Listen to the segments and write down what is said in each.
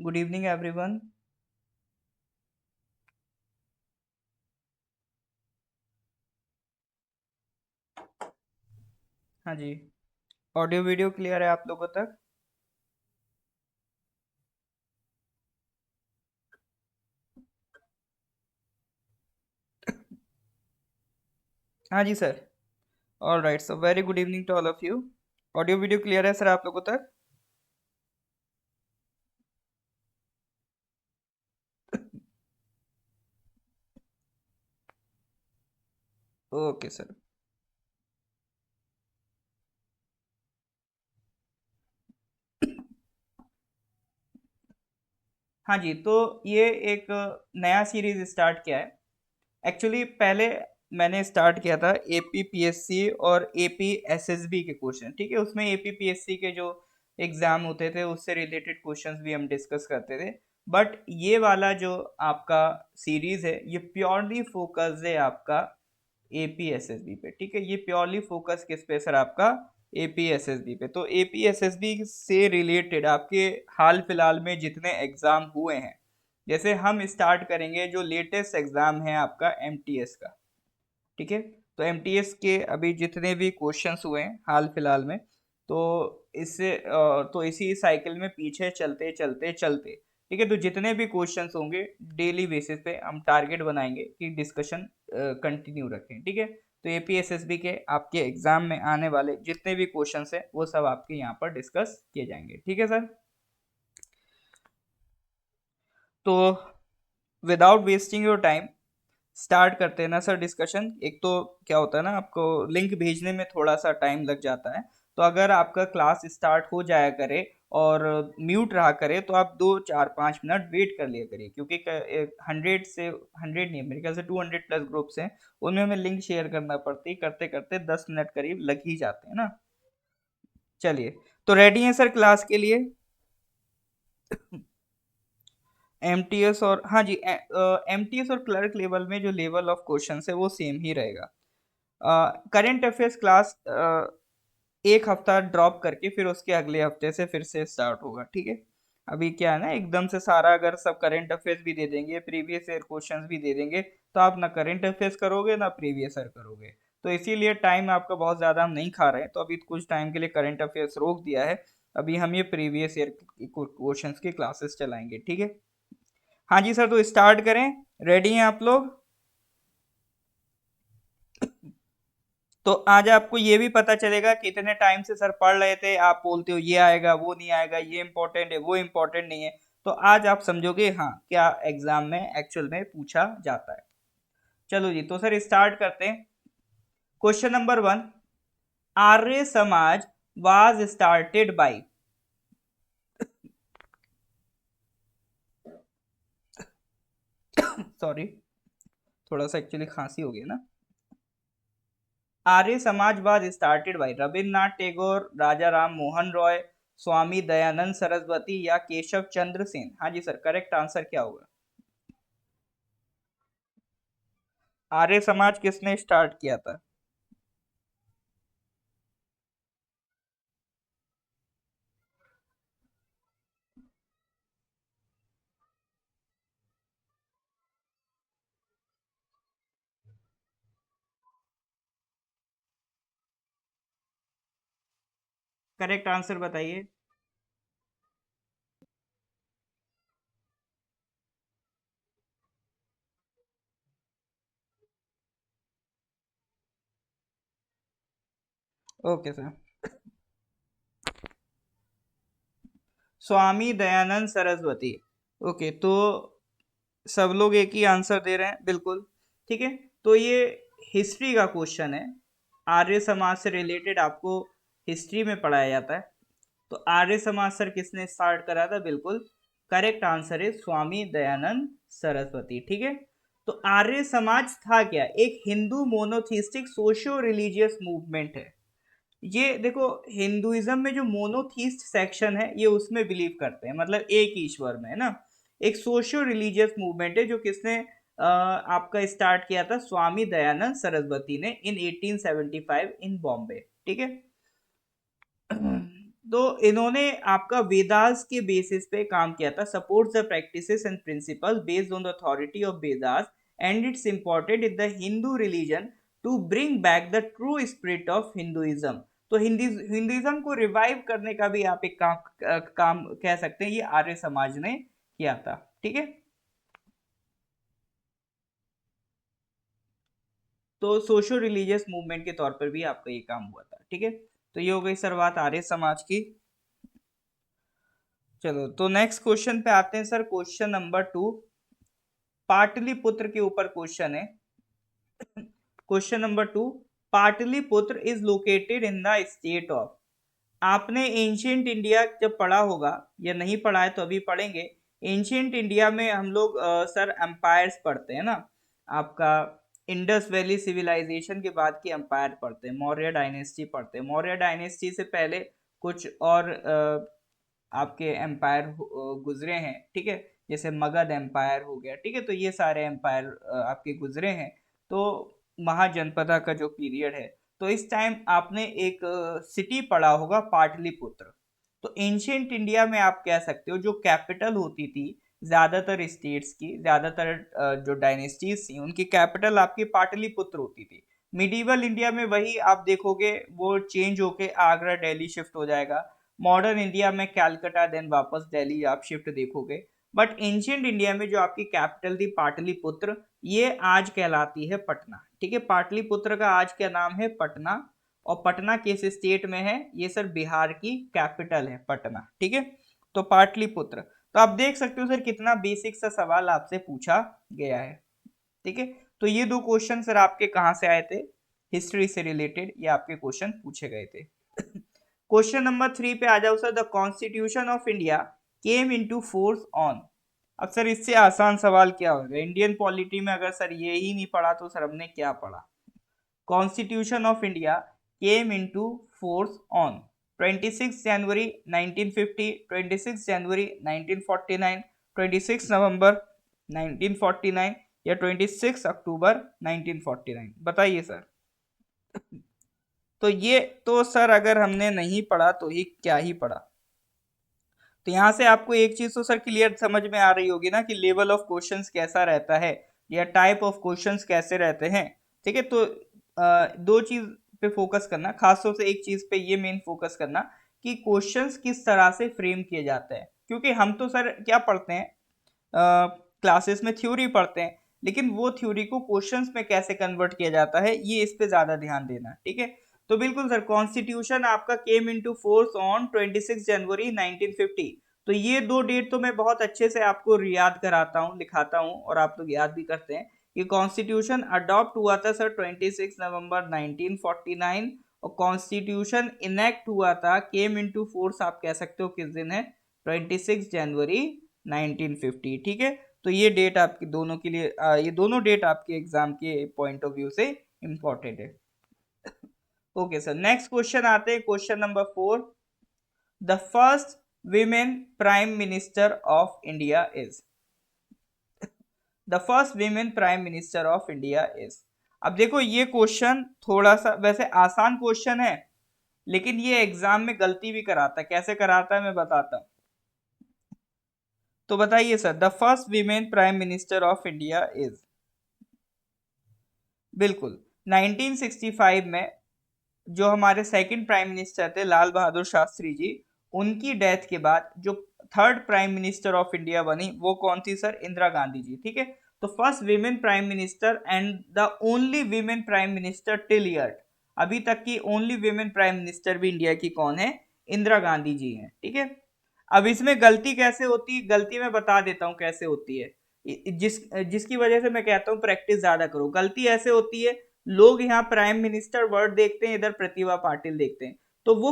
Good evening everyone. हाँ जी। Audio video clear है आप लोगों तक? हाँ जी sir. All right, so very good evening to all of you. Audio video clear है सर आप लोगों तक? Okay sir. हाँ जी, तो ये एक नया सीरीज स्टार्ट किया है। एक्चुअली पहले मैंने स्टार्ट किया था एपी पीएससी और एपी एसएसबी के क्वेश्चन, ठीक है। उसमें एपी पीएससी के जो एग्जाम होते थे उससे रिलेटेड क्वेश्चंस भी हम डिस्कस करते थे। बट ये वाला जो आपका सीरीज है ये प्योरली फोकस्ड है आपका एपीएसएसबी पे, ठीक है। ये प्योरली फोकस किस पे सर? आपका एपीएसएसबी पे। तो एपीएसएसबी से रिलेटेड आपके हाल फिलहाल में जितने एग्जाम हुए हैं, जैसे हम स्टार्ट करेंगे जो लेटेस्ट एग्जाम है आपका एमटीएस का, ठीक है। तो एमटीएस के अभी जितने भी क्वेश्चंस हुए हैं हाल फिलहाल में, तो इससे तो इसी साइकिल में पीछे चलते चलते चलते, ठीक है, तो जितने भी क्वेश्चंस होंगे डेली बेसिस पे हम टारगेट बनाएंगे कि डिस्कशन कंटिन्यू रखें, ठीक है। तो एपीएसएसबी के आपके एग्जाम में आने वाले जितने भी क्वेश्चंस हैं वो सब आपके यहाँ पर डिस्कस किए जाएंगे, ठीक है सर। तो without wasting your time start करते हैं ना सर डिस्कशन। एक तो क्या होता है ना, आपको लिंक भेजने में थोड़ा सा टाइम लग जाता है। तो अगर आपका क्लास स्टार्ट हो जाया करे और म्यूट रहा करे तो आप 2 4 5 मिनट वेट कर लिया करिए, क्योंकि 100 नहीं, मेरे ख्याल से 200+ ग्रुप्स हैं, उनमें हमें लिंक शेयर करना पड़ती है, करते करते 10 मिनट करीब लग ही जाते हैं ना। चलिए, तो रेडी हैं सर क्लास के लिए? एमटीएस और हाँ जी, एमटीएस और क्लर्क लेवल में जो लेवल ऑफ क्वेश्चन है वो सेम ही रहेगा। करंट अफेयर्स क्लास एक हफ्ता ड्रॉप करके फिर उसके अगले हफ्ते से फिर से स्टार्ट होगा, ठीक है। अभी क्या है ना, एकदम से सारा अगर सब करंट अफेयर्स भी दे देंगे, प्रीवियस ईयर क्वेश्चंस भी दे देंगे, तो आप ना करंट अफेयर्स करोगे ना प्रीवियस ईयर करोगे। तो इसीलिए टाइम आपका बहुत ज़्यादा हम नहीं खा रहे हैं, तो अभी कुछ टाइम के लिए करंट अफेयर्स रोक दिया है। अभी हम ये प्रीवियस ईयर क्वेश्चंस की क्लासेस चलाएंगे, ठीक है। हाँ जी सर, तो स्टार्ट करें। रेडी हैं आप लोग? तो आज आपको ये भी पता चलेगा कि इतने टाइम से सर पढ़ रहे थे, आप बोलते हो ये आएगा वो नहीं आएगा, ये इंपॉर्टेंट है वो इंपॉर्टेंट नहीं है। तो आज आप समझोगे हाँ क्या एग्जाम में एक्चुअल में पूछा जाता है। चलो जी, तो सर स्टार्ट करते हैं। Question number 1, Arya Samaj was started bye. Sorry, थोड़ा सा एक्चुअली खांसी हो गई ना। Arya Samaj was started by Rabindranath Tagore, Raja Ram Mohan Roy, Swami Dayanand Saraswati या केशव चंद्र सेन। हाँ जी सर, करेक्ट आंसर क्या होगा? आर्य समाज किसने स्टार्ट किया था? करेक्ट आंसर बताइए। Okay sir. Swami Dayanand Saraswati. Okay, तो सब लोग एक ही आंसर दे रहे हैं, बिल्कुल ठीक है। तो ये हिस्ट्री का क्वेश्चन है। आर्य समाज से रिलेटेड आपको हिस्ट्री में पढ़ाया जाता है। तो आर्य समाज सर किसने स्टार्ट करा था? बिल्कुल करेक्ट आंसर है स्वामी दयानंद सरस्वती, ठीक है। तो आर्य समाज था क्या? एक Hindu monotheistic socio religious movement है। ये देखो, हिंदुइज्म में जो मोनोथीस्ट सेक्शन है ये उसमें बिलीव करते हैं, मतलब एक ईश्वर में, है ना। एक सोशियो रिलीजियस मूवमेंट है जो किसने आपका स्टार्ट किया था? स्वामी दयानंद सरस्वती ने इन 1875 इन बॉम्बे, ठीक है। तो इन्होंने आपका वेदास के बेसिस पे काम किया था, supports the practices and principle based on the authority of Vedas and it's important in the Hindu religion to bring back the true spirit of Hinduism. तो हिंदुइज्म को रिवाइव करने का भी आप एक काम कह सकते हैं, ये आर्य समाज ने किया था। ठीक है, तो सोशो रिलीजियस मूवमेंट के तौर पर भी आपका ये काम हुआ था। ठीक है, तो ये हो गई सर बात आर्य समाज की। चलो तो नेक्स्ट क्वेश्चन पे आते हैं सर, क्वेश्चन नंबर 2 पाटलिपुत्र के ऊपर क्वेश्चन है। Question number 2, Pataliputra is located in the state of. आपने एंशियंट इंडिया जब पढ़ा होगा, या नहीं पढ़ा है तो अभी पढ़ेंगे। एंशियंट इंडिया में हम लोग सर एम्पायर्स पढ़ते हैं ना, आपका इंडस वैली सिविलाइजेशन के बाद की एम्पायर पढ़ते हैं, मौर्य डायनेस्टी पढ़ते हैं। मौर्य डायनेस्टी से पहले कुछ और आपके एम्पायर गुजरे हैं। ठीक है, जैसे मगध एम्पायर हो गया। ठीक है, तो ये सारे एम्पायर आपके गुजरे हैं। तो महाजनपदा का जो पीरियड है, तो इस टाइम आपने एक सिटी पढ़ा होगा पाटलिपुत्र। तो एंशियंट इंडिया में आप कह सकते हो जो कैपिटल होती थी ज्यादातर स्टेट्स की, ज्यादातर जो डायनेस्टीज थी उनकी कैपिटल आपकी पाटलिपुत्र होती थी। मिडिवल इंडिया में वही आप देखोगे वो चेंज होके आगरा दिल्ली शिफ्ट हो जाएगा। मॉडर्न इंडिया में कैलकाटा देन वापस दिल्ली आप शिफ्ट देखोगे। बट एंशियंट इंडिया में जो आपकी कैपिटल थी पाटलिपुत्र, ये आज कहलाती है पटना। ठीक है, पाटलिपुत्र का आज क्या नाम है, पटना। और पटना किस स्टेट में है, ये सर बिहार की कैपिटल है पटना। ठीक है, तो पाटलिपुत्र। तो आप देख सकते हो सर कितना बेसिक सा सवाल आपसे पूछा गया है। ठीक है, तो ये दो क्वेश्चन सर आपके कहाँ से आए थे, हिस्ट्री से रिलेटेड ये आपके क्वेश्चन पूछे गए थे। क्वेश्चन नंबर 3 पे आ जाओ sir, the constitution of India came into force on. अब सर इससे आसान सवाल क्या होगा, इंडियन पॉलिटी में अगर सर ये ही नहीं पढ़ा तो सर हमने क्या पढ़ा। Constitution of India came into force on 26 जनवरी 1950, 26 जनवरी 1949, 26 नवंबर 1949 या 26 अक्टूबर 1949, बताइए सर। तो ये तो सर अगर हमने नहीं पढ़ा तो ही क्या ही पढ़ा। तो यहाँ से आपको एक चीज तो सर क्लियर समझ में आ रही होगी ना कि लेवल ऑफ क्वेश्चंस कैसा रहता है या टाइप ऑफ क्वेश्चंस कैसे रहते हैं। ठीक है, तो दो चीज पे फोकस करना, खासतौर से एक चीज पे ये मेन फोकस करना कि क्वेश्चंस किस तरह से फ्रेम किए जाते हैं। क्योंकि हम तो सर क्या पढ़ते हैं, क्लासेस में थ्योरी पढ़ते हैं, लेकिन वो थ्योरी को क्वेश्चंस में कैसे कन्वर्ट किया जाता है ये इस पे ज्यादा ध्यान देना। ठीक है, तो बिल्कुल सर कॉन्स्टिट्यूशन आपका केम इनटू फोर्स ऑन 26 जनवरी 1950। तो ये दो डेट तो मैं बहुत अच्छे से आपको याद कराता हूँ, लिखाता हूँ, और आप लोग याद भी करते हैं कि कॉन्स्टिट्यूशन अडॉप्ट हुआ था सर 26 नवंबर 1949, और कॉन्स्टिट्यूशन इनेक्ट हुआ था, केम इनटू फोर्स आप कह सकते हो किस दिन है, 26 जनवरी 1950। ठीक है, तो ये डेट आपकी दोनों के लिए ये दोनों डेट आपके एग्जाम के पॉइंट ऑफ व्यू से इंपॉर्टेंट है। ओके सर, नेक्स्ट क्वेश्चन आते हैं, question number 4, the first women prime minister of India is. The first women prime minister of India is. अब देखो ये क्वेश्चन थोड़ा सा वैसे आसान क्वेश्चन है, लेकिन ये एग्जाम में गलती भी कराता है। कैसे कराता है मैं बताता हूँ। तो बताइए sir, the first women prime minister of India is, बिल्कुल 1965 में जो हमारे सेकंड प्राइम मिनिस्टर थे लाल बहादुर शास्त्री जी, उनकी डेथ के बाद जो third prime minister of India बनी वो कौन थी सर, इंदिरा गांधी जी। ठीक है, तो first women prime minister and the only women prime minister till year, अभी तक की ओनली विमेन प्राइम मिनिस्टर भी इंडिया की कौन है, इंदिरा गांधी जी हैं। ठीक है, अब इसमें गलती कैसे होती है, गलती मैं बता देता हूँ कैसे होती है, जिसकी वजह से मैं कहता हूँ प्रैक्टिस ज्यादा करो। गलती ऐसे होती है, लोग यहाँ प्राइम मिनिस्टर वर्ड देखते हैं, इधर प्रतिभा पाटिल देखते हैं, तो वो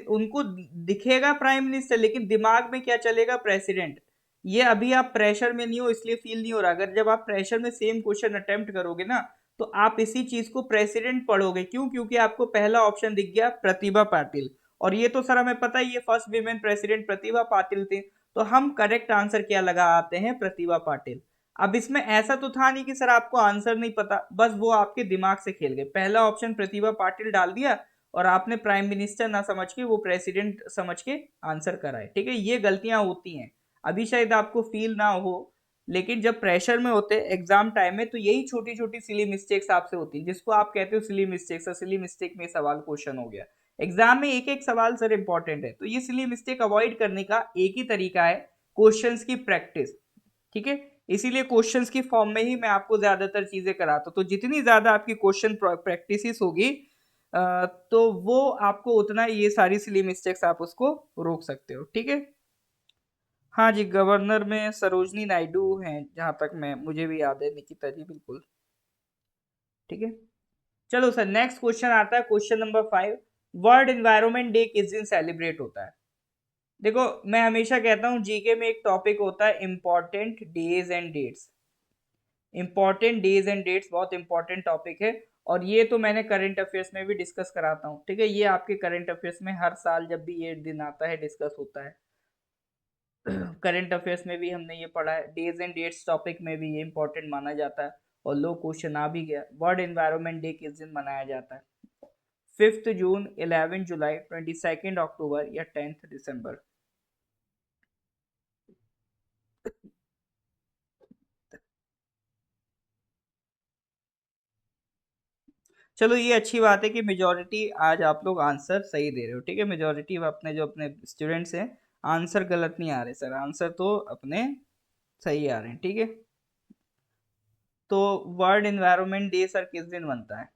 उनको दिखेगा प्राइम मिनिस्टर, लेकिन दिमाग में क्या चलेगा, प्रेसिडेंट। ये अभी आप प्रेशर में नहीं हो इसलिए फील नहीं हो रहा, अगर जब आप प्रेशर में सेम क्वेश्चन अटेम्प्ट करोगे ना, तो आप इसी चीज को प्रेसिडेंट पढ़ोगे। क्यों, क्योंकि आपको पहला ऑप्शन दिख गया प्रतिभा पाटिल, और ये तो सर हमें पता ही है first women president Pratibha Patil थी, तो हम करेक्ट आंसर क्या लगा आते हैं, प्रतिभा पाटिल। अब इसमें ऐसा तो था नहीं कि सर आपको आंसर नहीं पता, बस वो आपके दिमाग से खेल गए, पहला ऑप्शन प्रतिभा पाटिल डाल दिया और आपने प्राइम मिनिस्टर ना समझ के वो प्रेसिडेंट समझ के आंसर करा है, ठीक है। ये गलतियां होती हैं, अभी शायद आपको फील ना हो, लेकिन जब प्रेशर में होते हैं एग्जाम टाइम में तो यही छोटी छोटी सिली मिस्टेक्स आपसे होती हैं, जिसको आप कहते हो सिली मिस्टेक्स। सिली मिस्टेक में सवाल क्वेश्चन हो गया। एग्जाम में एक एक सवाल सर इंपॉर्टेंट है, तो ये सिली मिस्टेक अवॉइड करने का एक ही तरीका है, क्वेश्चंस की प्रैक्टिस, ठीक है। इसीलिए क्वेश्चंस की फॉर्म में ही मैं आपको ज्यादातर चीजें कराता हूँ, तो जितनी ज्यादा आपकी क्वेश्चन प्रैक्टिस होगी तो वो आपको उतना ये सारी सिली मिस्टेक्स आप उसको रोक सकते हो, ठीक है। हाँ जी, गवर्नर में सरोजनी नायडू हैं जहां तक मैं मुझे भी याद है, निकिता जी बिल्कुल, ठीक है। चलो सर, नेक्स्ट क्वेश्चन आता है, question number 5। World environment day किस दिन सेलिब्रेट होता है? देखो, मैं हमेशा कहता हूँ जीके में एक टॉपिक होता है important days and dates. Important days and dates बहुत इंपॉर्टेंट टॉपिक है, और ये तो मैंने करंट अफेयर्स में भी डिस्कस कराता हूँ, ठीक है। ये आपके करंट अफेयर्स में हर साल जब भी ये दिन आता है डिस्कस होता है। करंट अफेयर्स में भी हमने ये पढ़ा है, डेज एंड डेट्स टॉपिक में भी ये इंपॉर्टेंट माना जाता है, और लो क्वेश्चन आ भी गया। वर्ल्ड एनवायरनमेंट डे किस दिन मनाया जाता है? 5 जून, 11 जुलाई, 22 अक्टूबर या 10 दिसंबर? चलो, ये अच्छी बात है कि मेजोरिटी आज आप लोग आंसर सही दे रहे हो, ठीक है। मेजोरिटी अपने जो अपने स्टूडेंट्स हैं, आंसर गलत नहीं आ रहे सर, आंसर तो अपने सही आ रहे हैं, ठीक है। तो वर्ल्ड एनवायरनमेंट डे सर किस दिन बनता है?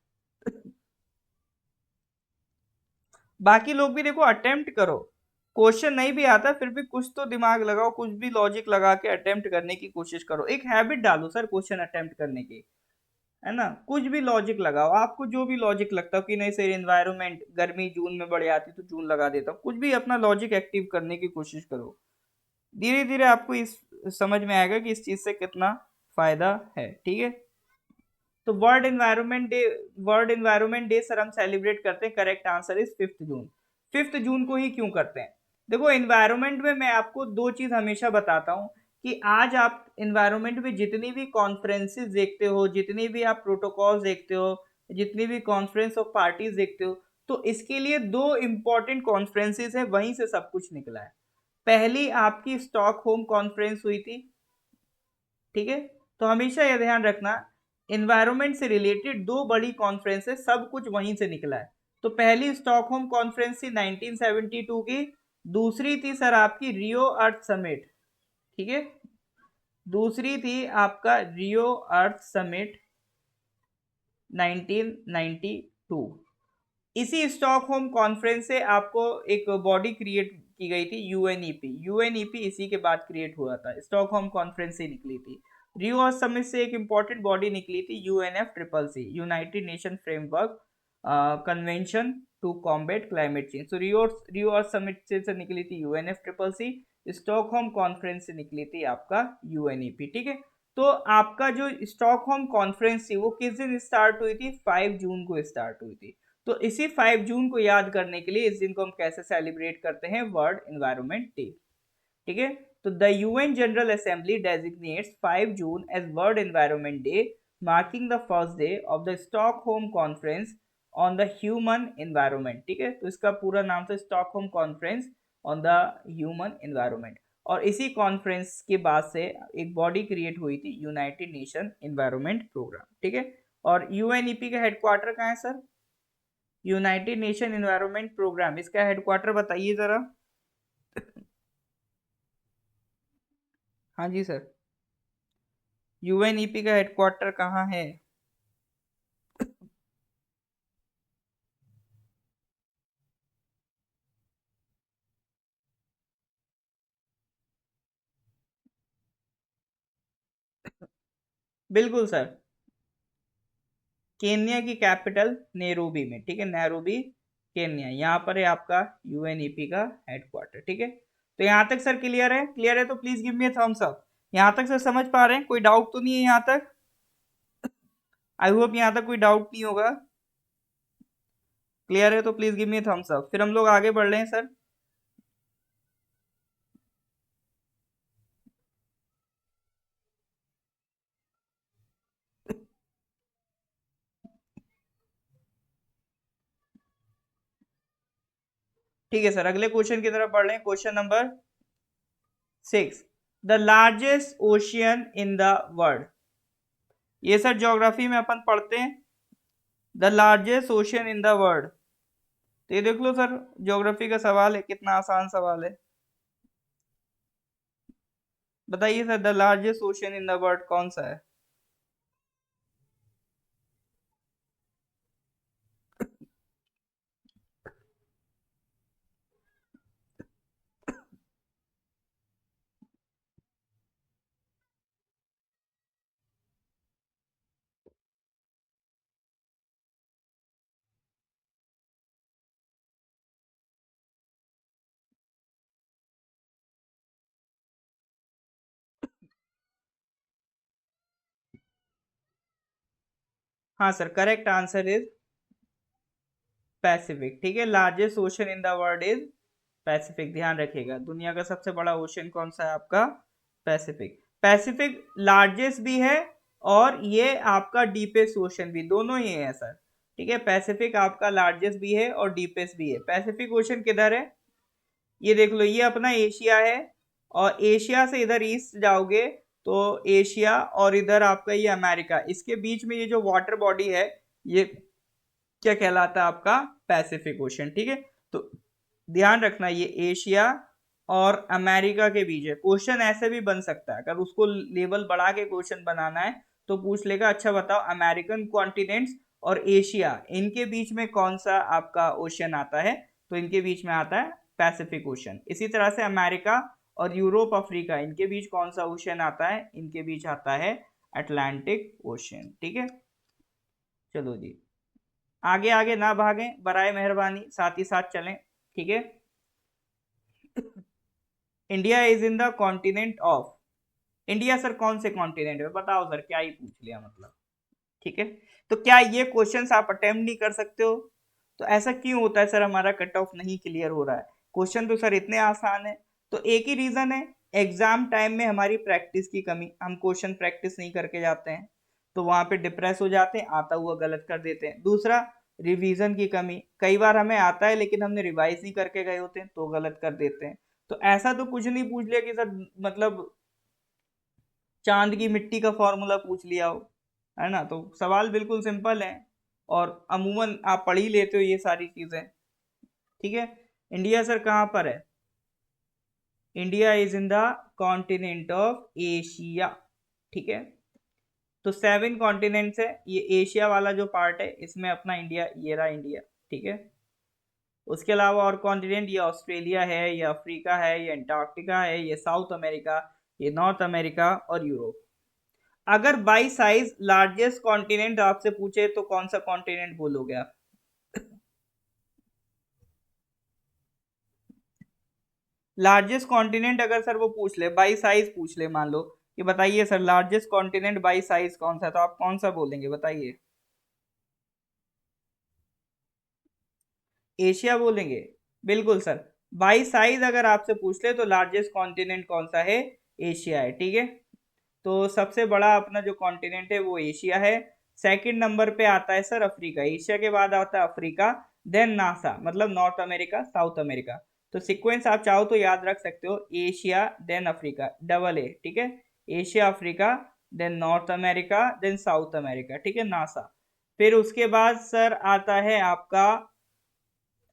बाकी लोग भी देखो, अटेम्प्ट करो। क्वेश्चन नहीं भी आता फिर भी कुछ तो दिमाग लगाओ, कुछ भी लॉजिक लगा के अटेम्प्ट करने की कोशिश करो, एक हैबिट डालो सर क्वेश्चन अटेम्प्ट करने की, है ना। कुछ भी लॉजिक लगाओ, आपको जो भी लॉजिक लगता हो कि नहीं सर एनवायरनमेंट गर्मी जून में बढ़ जाती तो जून लगा देता हूँ, कुछ भी अपना लॉजिक एक्टिव करने की कोशिश करो। धीरे धीरे आपको इस समझ में आएगा कि इस चीज से कितना फायदा है, ठीक है। तो वर्ल्ड एनवायरनमेंट डे सर हम सेलिब्रेट करते हैं, करेक्ट आंसर इज 5 जून। 5 जून को ही क्यों करते हैं? देखो, एनवायरनमेंट में मैं आपको दो चीज हमेशा बताता हूँ कि आज आप एनवायरनमेंट में जितनी भी कॉन्फ्रेंसेस देखते हो, जितनी भी आप प्रोटोकॉल्स देखते हो, जितनी भी कॉन्फ्रेंस ऑफ पार्टीज देखते हो, तो इसके लिए दो इंपॉर्टेंट कॉन्फ्रेंसेस है, वहीं से सब कुछ निकला है। पहली आपकी स्टॉकहोम कॉन्फ्रेंस हुई थी, ठीक है। तो हमेशा यह ध्यान रखना, एनवायरनमेंट से रिलेटेड दो बड़ी कॉन्फ्रेंसेस, सब कुछ वहीं से निकला है। तो पहली स्टॉकहोम कॉन्फ्रेंस थी 1972 की, दूसरी थी सर आपकी रियो अर्थ समिट, ठीक है। दूसरी थी आपका रियो अर्थ समिट 1992। इसी स्टॉकहोम कॉन्फ्रेंस से आपको एक बॉडी क्रिएट की गई थी, यूएनईपी। यूएनईपी इसी के बाद क्रिएट हुआ था, स्टॉकहोम कॉन्फ्रेंस से निकली थी। रियो अर्थ समिट से एक इंपॉर्टेंट बॉडी निकली थी, UNF triple C, United Nation framework convention to combat climate change. तो रियो अर्थ समिट से निकली थी UNF triple C, Stockholm conference से निकली थी आपका यूएनईपी, ठीक है। तो आपका जो स्टॉकहोम कॉन्फ्रेंस थी वो किस दिन स्टार्ट हुई थी? 5 जून को स्टार्ट हुई थी। तो इसी 5 जून को याद करने के लिए इस दिन को हम कैसे सेलिब्रेट करते हैं? वर्ल्ड एनवायरनमेंट डे, ठीक है। तो the UN general assembly designates 5 June as world environment day, marking the first day of the Stockholm conference on the human environment, ठीक है। तो इसका पूरा नाम था Stockholm conference on the human environment. और इसी कॉन्फ्रेंस के बाद से एक बॉडी क्रिएट हुई थी, यूनाइटेड नेशन एनवायरनमेंट प्रोग्राम, ठीक है। और यूएनईपी का हेडक्वार्टर कहाँ है sir? United Nation environment program, इसका हेडक्वार्टर बताइए जरा। हाँ जी सर, यूएनईपी का हेडक्वार्टर कहाँ है? बिल्कुल सर, केन्या की कैपिटल नैरोबी में, ठीक है। नैरोबी केन्या, यहाँ पर है आपका यूएनईपी का हेडक्वार्टर, ठीक है। तो यहाँ तक सर क्लियर है? क्लियर है तो please give me thumbs up. यहाँ तक सर समझ पा रहे हैं? कोई डाउट तो नहीं है यहाँ तक? आई होप यहाँ तक कोई डाउट नहीं होगा। क्लियर है तो please give me thumbs up, फिर हम लोग आगे बढ़ रहे हैं सर। ठीक है सर, अगले क्वेश्चन की तरफ बढ़ रहे हैं। Question number 6, the largest ocean in the world. ये सर ज्योग्राफी में अपन पढ़ते हैं, the largest ocean in the world. तो ये देख लो सर, ज्योग्राफी का सवाल है, कितना आसान सवाल है। बताइए sir, the largest ocean in the world कौन सा है? हाँ sir, correct answer is Pacific. ठीक है, largest ocean in the world is Pacific. ध्यान रखिएगा, दुनिया का सबसे बड़ा ओशन कौन सा है आपका? पैसिफिक। पैसिफिक लार्जेस्ट भी है और ये आपका डीपेस्ट ओशन भी, दोनों ही है सर। ठीक है, पैसिफिक आपका लार्जेस्ट भी है और डीपेस्ट भी है। पैसिफिक ओशन किधर है? ये देख लो, ये अपना एशिया है, और एशिया से इधर ईस्ट जाओगे तो एशिया, और इधर आपका ये अमेरिका, इसके बीच में ये जो वाटर बॉडी है, ये क्या कहलाता है आपका? Pacific ocean. ठीक है, तो ध्यान रखना, ये एशिया और अमेरिका के बीच है। क्वेश्चन ऐसे भी बन सकता है, अगर उसको लेवल बढ़ा के क्वेश्चन बनाना है तो पूछ लेगा, अच्छा बताओ अमेरिकन कॉन्टिनेंट्स और एशिया, इनके बीच में कौन सा आपका ओशन आता है? तो इनके बीच में आता है पैसिफिक ओशन। इसी तरह से अमेरिका और यूरोप अफ्रीका, इनके बीच कौन सा ओशन आता है? इनके बीच आता है अटलांटिक ओशन। ठीक है, चलो जी, आगे आगे ना भागें बराए मेहरबानी, साथ ही साथ चलें। ठीक है, India is in the continent of, India sir कौन से कॉन्टिनेंट में? बताओ सर, क्या ही पूछ लिया मतलब। ठीक है, तो क्या ये क्वेश्चंस आप अटेम्प्ट नहीं कर सकते हो? तो ऐसा क्यों होता है सर, हमारा कट ऑफ नहीं क्लियर हो रहा है? क्वेश्चन तो सर इतने आसान है। तो एक ही रीजन है, एग्जाम टाइम में हमारी प्रैक्टिस की कमी, हम क्वेश्चन प्रैक्टिस नहीं करके जाते हैं, तो वहां पे डिप्रेस हो जाते हैं, आता हुआ गलत कर देते हैं। दूसरा, रिवीजन की कमी, कई बार हमें आता है लेकिन हमने रिवाइज नहीं करके गए होते हैं तो गलत कर देते हैं। तो ऐसा तो कुछ नहीं पूछ लिया कि सर मतलब चांद की मिट्टी का फॉर्मूला पूछ लिया हो, है ना? तो सवाल बिल्कुल सिंपल है, और अमूमन आप पढ़ ही लेते हो ये सारी चीजें। ठीक है, इंडिया सर कहाँ पर है? India is in the continent of Asia. ठीक है, तो 7 कॉन्टिनेंट्स है, ये एशिया वाला जो पार्ट है इसमें अपना इंडिया, ये रहा इंडिया। ठीक है, उसके अलावा और कॉन्टिनेंट, ये ऑस्ट्रेलिया है, ये अफ्रीका है, ये अंटार्कटिका है, ये साउथ अमेरिका, ये नॉर्थ अमेरिका और यूरोप। अगर बाई साइज लार्जेस्ट कॉन्टिनेंट आपसे पूछे तो कौन सा कॉन्टिनेंट बोलोगे आप? लार्जेस्ट कॉन्टिनेंट अगर सर वो पूछ ले, बाई साइज पूछ ले, मान लो कि बताइए sir largest continent by size कौन सा है, तो आप कौन सा बोलेंगे बताइए? एशिया बोलेंगे? बिल्कुल सर, बाई साइज अगर आपसे पूछ ले तो लार्जेस्ट कॉन्टिनेंट कौन सा है? एशिया है। ठीक है, तो सबसे बड़ा अपना जो कॉन्टिनेंट है वो एशिया है। सेकंड नंबर पे आता है सर अफ्रीका, एशिया के बाद आता है अफ्रीका, देन नासा, मतलब नॉर्थ अमेरिका, साउथ अमेरिका। तो सीक्वेंस आप चाहो तो याद रख सकते हो, Asia then Africa, double A. ठीक है, Asia Africa then North America then South America. ठीक है, नासा। फिर उसके बाद सर आता है आपका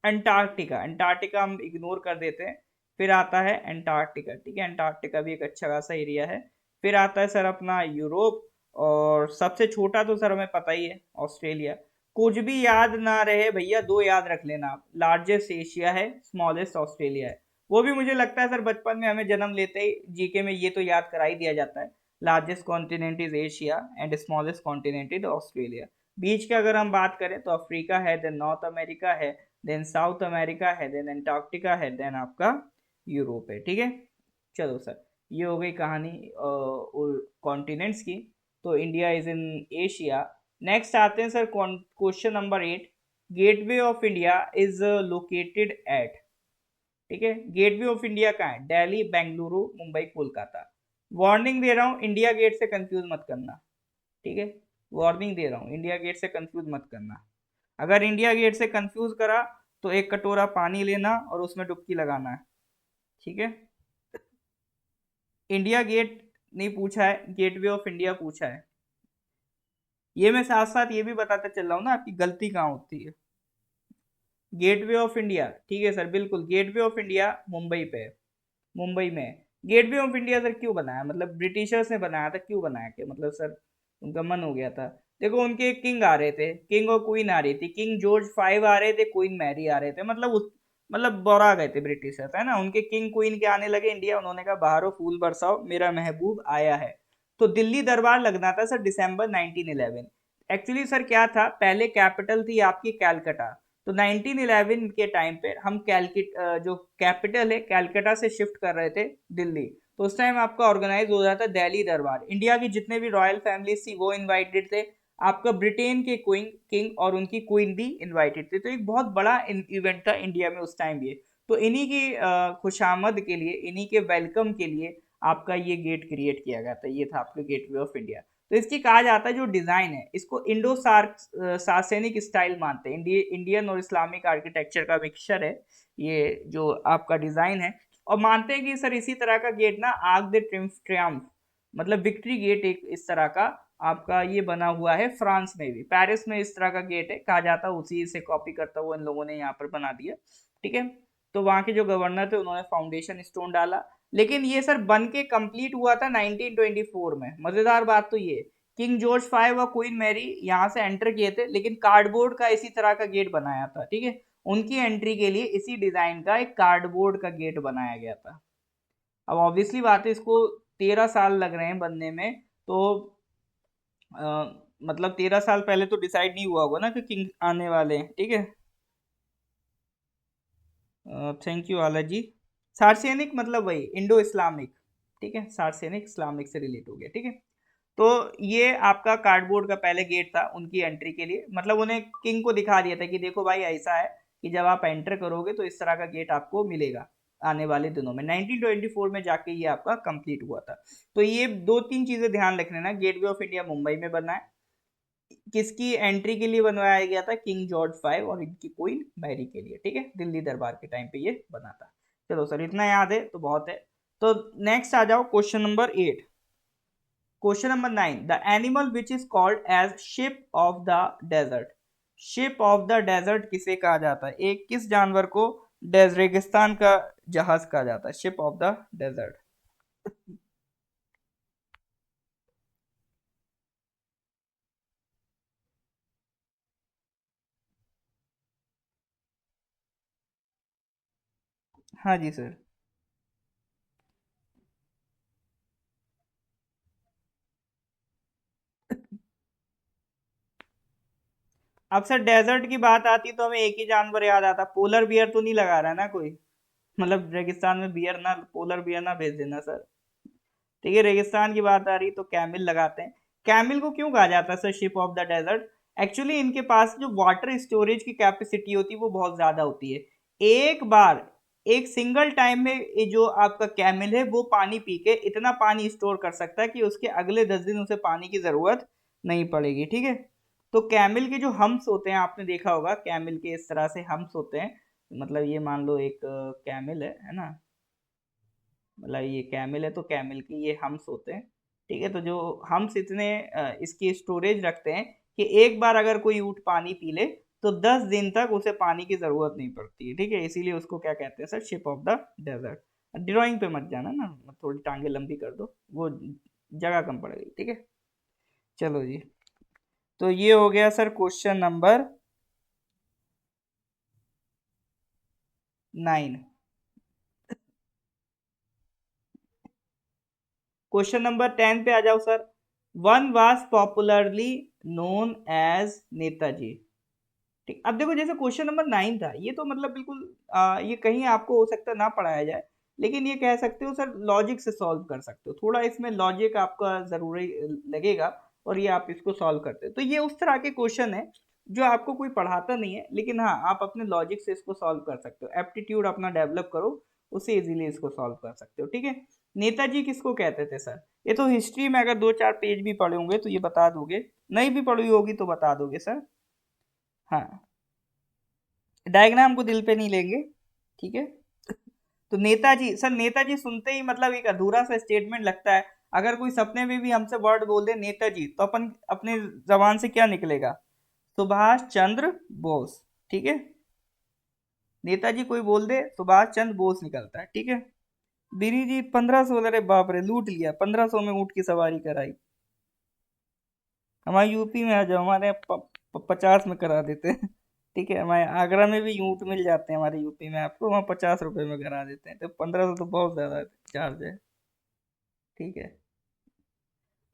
अंटार्कटिका, अंटार्कटिका हम इग्नोर कर देते हैं। फिर आता है अंटार्कटिका। ठीक है, अंटार्कटिका भी एक अच्छा खासा एरिया है। फिर आता है सर अपना यूरोप, और सबसे छोटा तो सर हमें पता ही है, ऑस्ट्रेलिया। कुछ भी याद ना रहे भैया, दो याद रख लेना आप, लार्जेस्ट एशिया है, स्मॉलेस्ट ऑस्ट्रेलिया है। वो भी मुझे लगता है सर बचपन में हमें जन्म लेते ही जीके में ये तो याद करा ही दिया जाता है, largest continent is Asia and smallest continent is Australia. बीच का अगर हम बात करें तो अफ्रीका है, देन नॉर्थ अमेरिका है, देन साउथ अमेरिका है, देन अंटार्कटिका है, देन आपका यूरोप है। ठीक है, चलो सर, ये हो गई कहानी कॉन्टिनेंट्स की। तो India is in Asia. Next आते हैं sir question number 8, gateway of India is located at. ठीक है, गेटवे ऑफ इंडिया कहाँ है? दिल्ली, बेंगलुरु, मुंबई, कोलकाता। वार्निंग दे रहा हूँ, इंडिया गेट से कंफ्यूज मत करना। ठीक है, वार्निंग दे रहा हूँ, इंडिया गेट से कंफ्यूज मत करना। अगर इंडिया गेट से कंफ्यूज करा तो एक कटोरा पानी लेना और उसमें डुबकी लगाना है, ठीक है। इंडिया गेट नहीं पूछा है, गेटवे ऑफ इंडिया पूछा है। ये मैं साथ साथ ये भी बताता चल रहा हूँ ना आपकी गलती कहाँ होती है। गेटवे ऑफ इंडिया, ठीक है सर, बिल्कुल गेटवे ऑफ इंडिया मुंबई पे है, मुंबई में है। गेटवे ऑफ इंडिया सर क्यों बनाया, मतलब ब्रिटिशर्स ने बनाया था, क्यों बनाया, कि मतलब सर उनका मन हो गया था। देखो उनके किंग आ रहे थे, किंग और क्वीन आ रही थी, किंग जॉर्ज फाइव आ रहे थे, क्वीन मैरी आ रहे थे, मतलब उस मतलब बोरा गए थे ब्रिटिशर्स, है ना। उनके किंग क्वीन के आने लगे इंडिया, उन्होंने कहा बाहरों फूल बरसाओ, मेरा महबूब आया है। तो दिल्ली दरबार लगना था सर दिसंबर 1911। एक्चुअली सर क्या था, पहले कैपिटल थी आपकी कैलकटा। तो 1911 के टाइम पे हम कैलकट जो कैपिटल है कैलकटा से शिफ्ट कर रहे थे दिल्ली। तो उस टाइम आपका ऑर्गेनाइज हो रहा था दिल्ली दरबार, इंडिया की जितने भी रॉयल फैमिलीज थी वो इनवाइटेड थे, आपका ब्रिटेन के क्वीन किंग और उनकी क्वीन भी इनवाइटेड थे। तो एक बहुत बड़ा इवेंट था इंडिया में उस टाइम ये। तो इन्हीं की खुशामद के लिए, इन्हीं के वेलकम के लिए आपका ये गेट क्रिएट किया गया था, ये था आपका गेटवे ऑफ इंडिया। तो इसकी कहा जाता है जो डिजाइन है इसको इंडो सार्सेनिक स्टाइल मानते हैं, इंडियन और इस्लामिक आर्किटेक्चर का मिक्सचर है ये जो आपका डिजाइन है। और मानते हैं कि सर इसी तरह का गेट ना आर्क दे ट्रियम्फ, मतलब विक्ट्री गेट एक इस तरह का आपका ये बना हुआ है फ्रांस में भी, पेरिस में इस तरह का गेट है, कहा जाता है उसी से कॉपी करता हुआ इन लोगों ने यहाँ पर बना दिया, ठीक है। तो वहाँ के जो गवर्नर थे उन्होंने फाउंडेशन स्टोन डाला। लेकिन ये सर बन के कंप्लीट हुआ था 1924 में। मजेदार बात तो ये, किंग जॉर्ज फाइव और क्वीन मैरी यहाँ से एंटर किए थे, लेकिन कार्डबोर्ड का इसी तरह का गेट बनाया था, ठीक है। उनकी एंट्री के लिए इसी डिजाइन का एक कार्डबोर्ड का गेट बनाया गया था। अब ऑब्वियसली बात है इसको 13 साल लग रहे हैं बनने में, तो अ, मतलब 13 साल पहले तो डिसाइड नहीं हुआ होगा ना कि किंग आने वाले हैं, ठीक है। थैंक यू आला जी। सार्सेनिक मतलब वही इंडो इस्लामिक, ठीक है, सार्सेनिक इस्लामिक से रिलेट हो गया, ठीक है। तो ये आपका कार्डबोर्ड का पहले गेट था उनकी एंट्री के लिए, मतलब उन्हें किंग को दिखा दिया था कि देखो भाई ऐसा है कि जब आप एंटर करोगे तो इस तरह का गेट आपको मिलेगा आने वाले दिनों में। 1924 में जाके ये आपका कंप्लीट हुआ था। तो ये दो तीन चीजें ध्यान रखने ना, गेटवे ऑफ इंडिया मुंबई में बना है, किसकी एंट्री के लिए बनवाया गया था, किंग जॉर्ज फाइव और इनकी क्वीन मैरी के लिए, ठीक है, दिल्ली दरबार के टाइम पे ये बना था। चलो सर इतना याद है तो बहुत है। तो नेक्स्ट आ जाओ question number 8। Question number 9, the animal which is called as ship of the desert. Ship of the desert किसे कहा जाता है, एक किस जानवर को रेगिस्तान का जहाज कहा जाता है, शिप ऑफ द डेजर्ट। हाँ जी सर। अब सर डेजर्ट की बात आती तो हमें एक ही जानवर याद आता, पोलर बियर तो नहीं लगा रहा है ना कोई, मतलब रेगिस्तान में बियर ना, पोलर बियर ना भेज देना सर। ठीक है, रेगिस्तान की बात आ रही तो कैमिल लगाते हैं। कैमिल को क्यों कहा जाता है sir ship of the desert, actually इनके पास जो वाटर स्टोरेज की कैपेसिटी होती है वो बहुत ज्यादा होती है। एक बार एक सिंगल टाइम में ये जो आपका कैमिल है वो पानी पी के इतना पानी स्टोर कर सकता है कि उसके अगले 10 दिन उसे पानी की जरूरत नहीं पड़ेगी, ठीक है। तो कैमिल के जो हम्स होते हैं आपने देखा होगा, कैमिल के इस तरह से हम्स होते हैं, मतलब ये मान लो एक कैमिल है ना, मतलब ये कैमिल है तो कैमिल की ये हम्स होते हैं, ठीक है। तो जो हम्स इतने इसकी स्टोरेज रखते हैं कि एक बार अगर कोई ऊँट पानी पी ले तो 10 दिन तक उसे पानी की जरूरत नहीं पड़ती है, ठीक है। इसीलिए उसको क्या कहते हैं sir, ship of the desert. Drawing पे मत जाना ना, थोड़ी टांगे लंबी कर दो, वो जगह कम पड़ेगी, ठीक है। चलो जी, तो ये हो गया sir question number 9। Question number 10 पे आ जाओ sir. One was popularly known as Netaji. ठीक, अब देखो जैसे क्वेश्चन नंबर 9 था ये तो मतलब बिल्कुल ये कहीं आपको हो सकता है ना पढ़ाया जाए, लेकिन ये कह सकते हो सर लॉजिक से सॉल्व कर सकते हो, थोड़ा इसमें लॉजिक आपका जरूरी लगेगा और ये आप इसको सॉल्व करते हो। तो ये उस तरह के क्वेश्चन है जो आपको कोई पढ़ाता नहीं है, लेकिन हाँ आप अपने लॉजिक से इसको सॉल्व कर सकते हो, एप्टीट्यूड अपना डेवलप करो, उससे इजीली इसको सॉल्व कर सकते हो, ठीक है। नेताजी किसको कहते थे सर, ये तो हिस्ट्री में अगर 2-4 पेज भी पढ़े होंगे तो ये बता दोगे, नहीं भी पढ़ी होगी तो बता दोगे सर। हाँ, डायग्राम को दिल पे नहीं लेंगे, ठीक है। तो नेताजी सर, नेताजी सुनते ही मतलब एक अधूरा सा स्टेटमेंट लगता है। अगर कोई सपने में भी हमसे वर्ड बोल दे नेताजी, तो अपन अपने जबान से क्या निकलेगा? सुभाष चंद्र बोस, ठीक है। नेताजी कोई बोल दे, सुभाष चंद्र बोस निकलता है, ठीक है। बीरी जी 1500, अरे बाप रे, लूट लिया, 1500 में ऊंट की सवारी कराई। हमारे यूपी में आ जाओ, हमारे यहाँ 50 में करा देते हैं। ठीक है, हमारे आगरा में भी ऊंट मिल जाते हैं, हमारे यूपी में आपको वहाँ 50 रुपए में करा देते हैं, तो 1500 तो बहुत ज्यादा चार्ज है। ठीक है।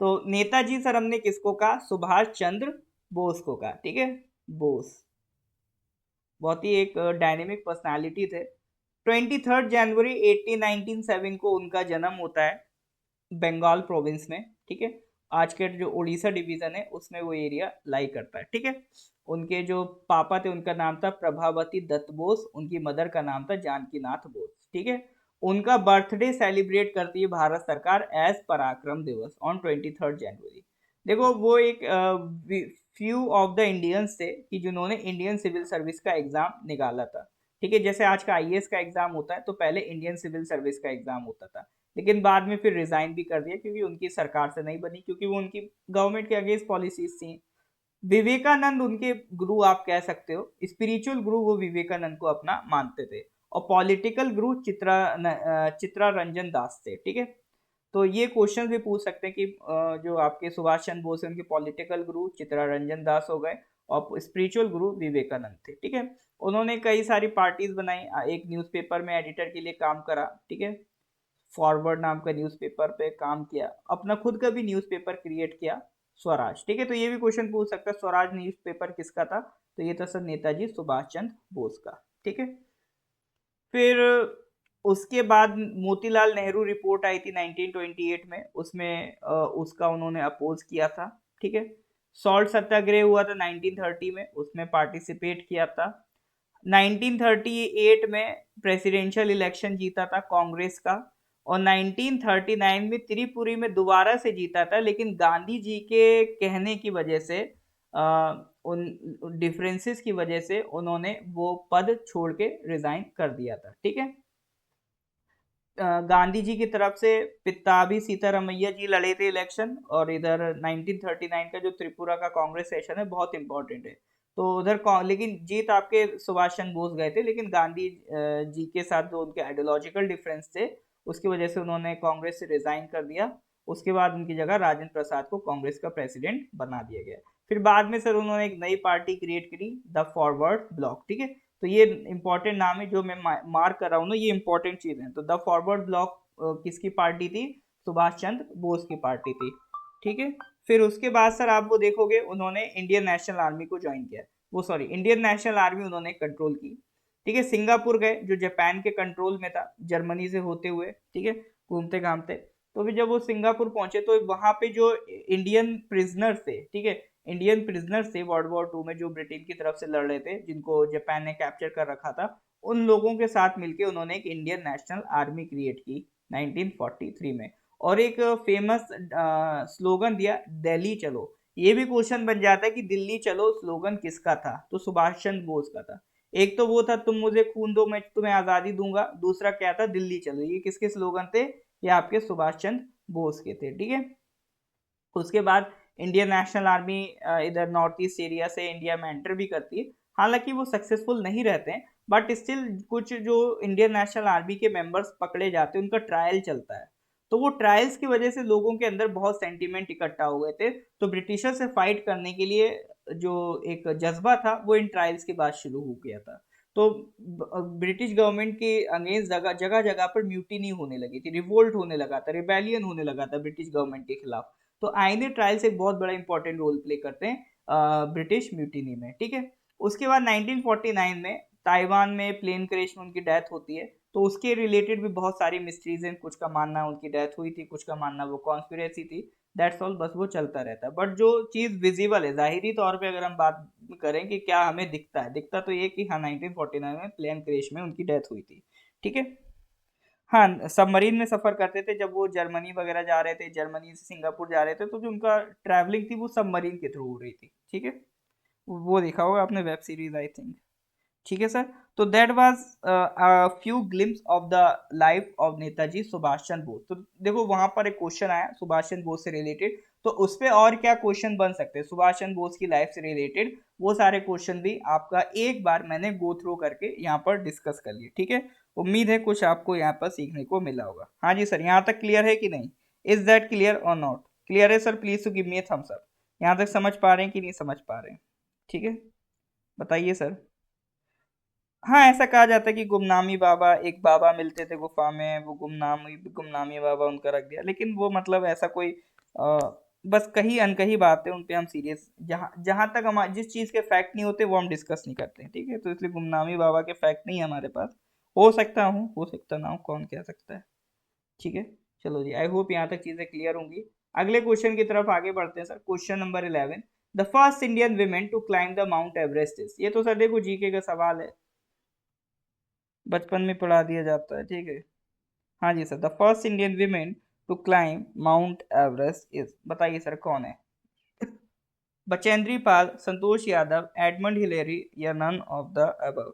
तो नेताजी सर हमने किसको कहा? सुभाष चंद्र बोस को कहा, ठीक है। बोस बहुत ही एक डायनेमिक पर्सनालिटी थे। 23 जनवरी 1897 को उनका जन्म होता है, बंगाल प्रोविंस में, ठीक है। आज के जो उड़ीसा डिवीजन है उसमें वो एरिया लाई करता है, ठीक है। उनके जो पापा थे उनका नाम था प्रभावती दत्त बोस, उनकी मदर का नाम था जानकी नाथ बोस, ठीक है। उनका बर्थडे सेलिब्रेट करती है भारत सरकार एज पराक्रम दिवस ऑन 23 जनवरी। देखो वो एक फ्यू ऑफ द इंडियंस थे कि जिन्होंने इंडियन सिविल सर्विस का एग्जाम निकाला था, ठीक है। जैसे आज का आईएएस का एग्जाम होता है, तो पहले इंडियन सिविल सर्विस का एग्जाम होता था, लेकिन बाद में फिर रिजाइन भी कर दिया क्योंकि उनकी सरकार से नहीं बनी, क्योंकि वो उनकी गवर्नमेंट के अगेंस्ट पॉलिसीज थी। विवेकानंद उनके गुरु आप कह सकते हो, स्पिरिचुअल गुरु वो विवेकानंद को अपना मानते थे। और पॉलिटिकल गुरु चित्रा रंजन दास थे, ठीक है। तो ये क्वेश्चन भी पूछ सकते हैं कि जो आपके सुभाष चंद्र बोस है उनके पॉलिटिकल गुरु चित्रा रंजन दास हो गए, और स्पिरिचुअल गुरु विवेकानंद थे, ठीक है। उन्होंने कई सारी पार्टीज बनाई, एक न्यूज़पेपर में एडिटर के लिए काम करा, ठीक है। फॉरवर्ड नाम का न्यूज़पेपर पे काम किया, अपना खुद का भी न्यूज़पेपर क्रिएट किया, स्वराज, ठीक है। तो ये भी क्वेश्चन पूछ सकता है स्वराज न्यूज़पेपर किसका था? तो ये था सर नेताजी सुभाष चंद्र बोस का, ठीक है। फिर उसके बाद मोतीलाल नेहरू रिपोर्ट आई थी 1928 में, उसमें उसका उन्होंने अपोज किया था, ठीक है। सॉल्ट सत्याग्रह हुआ था 1930 में, उसमें पार्टिसिपेट किया था। 1938 में प्रेसिडेंशियल इलेक्शन जीता था कांग्रेस का, और 1939 में त्रिपुरी में दोबारा से जीता था, लेकिन गांधी जी के कहने की वजह से उन डिफरेंसेस की वजह से उन्होंने वो पद छोड़ के रिजाइन कर दिया था, ठीक है। गांधी जी की तरफ से पिताभी सीतारमैया जी लड़े थे इलेक्शन, और इधर 1939 का जो त्रिपुरा का कांग्रेस सेशन है बहुत इंपॉर्टेंट है। तो उधर लेकिन जीत आपके सुभाष चंद्र बोस गए थे, लेकिन गांधी जी के साथ जो उनके आइडियोलॉजिकल डिफरेंस थे उसकी वजह से उन्होंने कांग्रेस से रिजाइन कर दिया। उसके बाद उनकी जगह राजेंद्र प्रसाद को कांग्रेस का प्रेसिडेंट बना दिया गया। फिर बाद में सर उन्होंने एक नई पार्टी क्रिएट करी, द फॉरवर्ड ब्लॉक, ठीक है। तो ये इंपॉर्टेंट नाम है जो मैं मार्क कर रहा हूँ ना, ये इंपॉर्टेंट चीज है। तो द फॉरवर्ड ब्लॉक किसकी पार्टी थी? सुभाष चंद्र बोस की पार्टी थी, ठीक है। फिर उसके बाद सर आप वो देखोगे उन्होंने इंडियन नेशनल आर्मी को ज्वाइन किया, वो सॉरी इंडियन नेशनल आर्मी उन्होंने कंट्रोल की, ठीक है। सिंगापुर गए जो जापान के कंट्रोल में था, जर्मनी से होते हुए, ठीक है, घूमते घामते। तो भी जब वो सिंगापुर पहुंचे तो वहां पे जो इंडियन प्रिजनर थे, ठीक है, इंडियन प्रिजनर्स थे वर्ल्ड वॉर 2 में जो ब्रिटेन की तरफ से लड़ रहे थे, जिनको जापान ने कैप्चर कर रखा था, उन लोगों के साथ मिलकर उन्होंने एक इंडियन नेशनल आर्मी क्रिएट की 1943 में। और एक फेमस स्लोगन दिया, दिल्ली चलो। ये भी क्वेश्चन बन जाता है कि दिल्ली चलो स्लोगन किसका था? तो सुभाष चंद्र बोस का था। एक तो वो था तुम मुझे खून दो मैं तुम्हें आजादी दूंगा, दूसरा क्या था? दिल्ली चलो। ये किसके स्लोगन थे? ये आपके सुभाष चंद्र बोस के थे, ठीक है। उसके बाद इंडियन नेशनल आर्मी इधर नॉर्थ ईस्ट एरिया से इंडिया में एंटर भी करती है, हालांकि वो सक्सेसफुल नहीं रहते हैं, बट स्टिल कुछ जो इंडियन नेशनल आर्मी के मेंबर्स पकड़े जाते हैं उनका ट्रायल चलता है। तो वो ट्रायल्स की वजह से लोगों के अंदर बहुत सेंटीमेंट इकट्ठा हो गए थे, तो ब्रिटिशर से फाइट करने के लिए जो एक जज्बा था वो इन ट्रायल्स के बाद शुरू हो गया था। तो ब्रिटिश गवर्नमेंट के अगेंस्ट जगह जगह जगह पर म्यूटिनी होने लगी थी, रिवोल्ट होने लगा था, रिबेलियन होने लगा था ब्रिटिश गवर्नमेंट के खिलाफ। तो आईने ट्रायल्स एक बहुत बड़ा इंपॉर्टेंट रोल प्ले करते हैं ब्रिटिश म्यूटिनी में, ठीक है। उसके बाद 1949 में ताइवान में प्लेन क्रैश में उनकी डेथ होती है, तो उसके रिलेटेड भी बहुत सारी मिस्ट्रीज हैं, कुछ का मानना उनकी डेथ हुई थी, कुछ का मानना वो कॉन्स्पिरेसी थी, दैट्स ऑल, बस वो चलता रहता है। बट जो चीज विजिबल है जाहिरी तौर पे अगर हम बात करें कि क्या हमें दिखता है, दिखता तो ये कि हाँ 1949 में प्लेन क्रैश में उनकी डेथ हुई थी, ठीक है। हाँ, सबमरीन में सफर करते थे जब वो जर्मनी वगैरह जा रहे थे, जर्मनी से सिंगापुर जा रहे थे, तो जो उनका ट्रैवलिंग थी वो सबमरीन के थ्रू हो रही थी, ठीक है। वो देखा होगा आपने वेब सीरीज आई थिंक। ठीक है सर। तो that was few glimpse of the life of Netaji Subhash Chandra Bose. तो देखो वहां पर एक क्वेश्चन आया सुभाष चंद्र बोस से रिलेटेड, तो उस पे और क्या क्वेश्चन बन सकते हैं सुभाष चंद्र बोस की लाइफ से रिलेटेड, वो सारे क्वेश्चन भी आपका एक बार मैंने गो थ्रू करके यहाँ पर डिस्कस कर लिए। ठीक है, उम्मीद है कुछ आपको यहाँ पर सीखने को मिला होगा। हाँ जी सर, यहाँ तक क्लियर है कि नहीं? इज दैट क्लियर और नॉट? क्लियर है sir, please to give me a thumbs up. यहाँ तक समझ पा रहे हैं कि नहीं समझ पा रहे हैं? ठीक है, बताइए सर। हाँ, ऐसा कहा जाता है कि गुमनामी बाबा, एक बाबा मिलते थे गुफा में, वो गुमनामी गुमनामी बाबा उनका रख दिया, लेकिन वो मतलब ऐसा कोई बस कही अनकही बात है, उन पे हम सीरियस, जहाँ जहाँ तक हम जिस चीज़ के फैक्ट नहीं होते वो हम डिस्कस नहीं करते हैं। ठीक है, तो इसलिए गुमनामी बाबा के फैक्ट नहीं है हमारे पास। हो सकता हूँ, हो सकता ना हो, कौन कह सकता है। ठीक है, चलो जी, आई होप यहाँ तक चीज़ें क्लियर होंगी। अगले क्वेश्चन की तरफ आगे बढ़ते हैं sir. Question number 11, the first Indian women to climb the Mount Everest is. ये तो सर देखो जीके का सवाल है, बचपन में पढ़ा दिया जाता है। ठीक है, हाँ जी sir, the first Indian women to climb Mount Everest is, बताइए सर कौन है? बचेंद्री पाल, संतोष यादव, एडमंड हिलेरी, या नन ऑफ द अबव?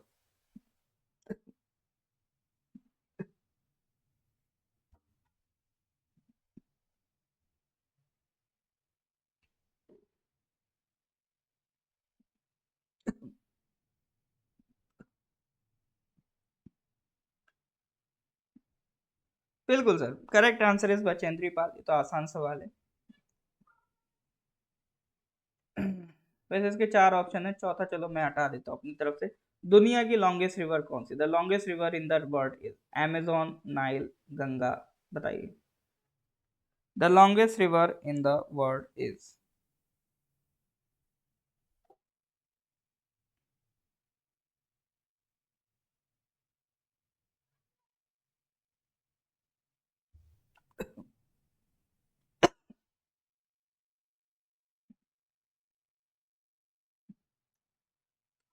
बिल्कुल sir, correct answer is Bachendri Pal. ये तो आसान सवाल है। वैसे इसके चार ऑप्शन है, चौथा चलो मैं हटा देता हूँ अपनी तरफ से। दुनिया की लॉन्गेस्ट रिवर कौन सी? The longest river in the world is Amazon, Nile, Ganga, बताइए। The longest river in the world is.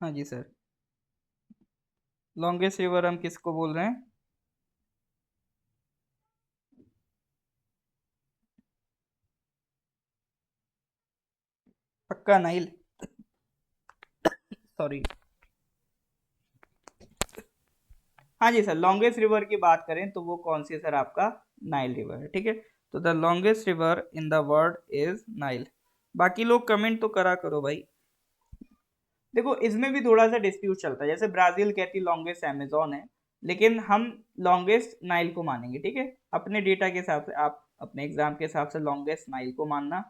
हाँ जी सर, लॉन्गेस्ट रिवर हम किसको बोल रहे हैं? पक्का नाइल? सॉरी। हाँ जी सर, लॉन्गेस्ट रिवर की बात करें तो वो कौन सी है सर? आपका नाइल रिवर है। ठीक है, तो the longest river in the world is Nile. बाकी लोग कमेंट तो करा करो भाई। देखो इसमें भी थोड़ा सा डिस्प्यूट चलता है, जैसे ब्राजील कहती लॉन्गेस्ट अमेजोन है, लेकिन हम लॉन्गेस्ट नाइल को मानेंगे। ठीक है, अपने डेटा के हिसाब से, आप अपने एग्जाम के हिसाब से लॉन्गेस्ट नाइल को मानना।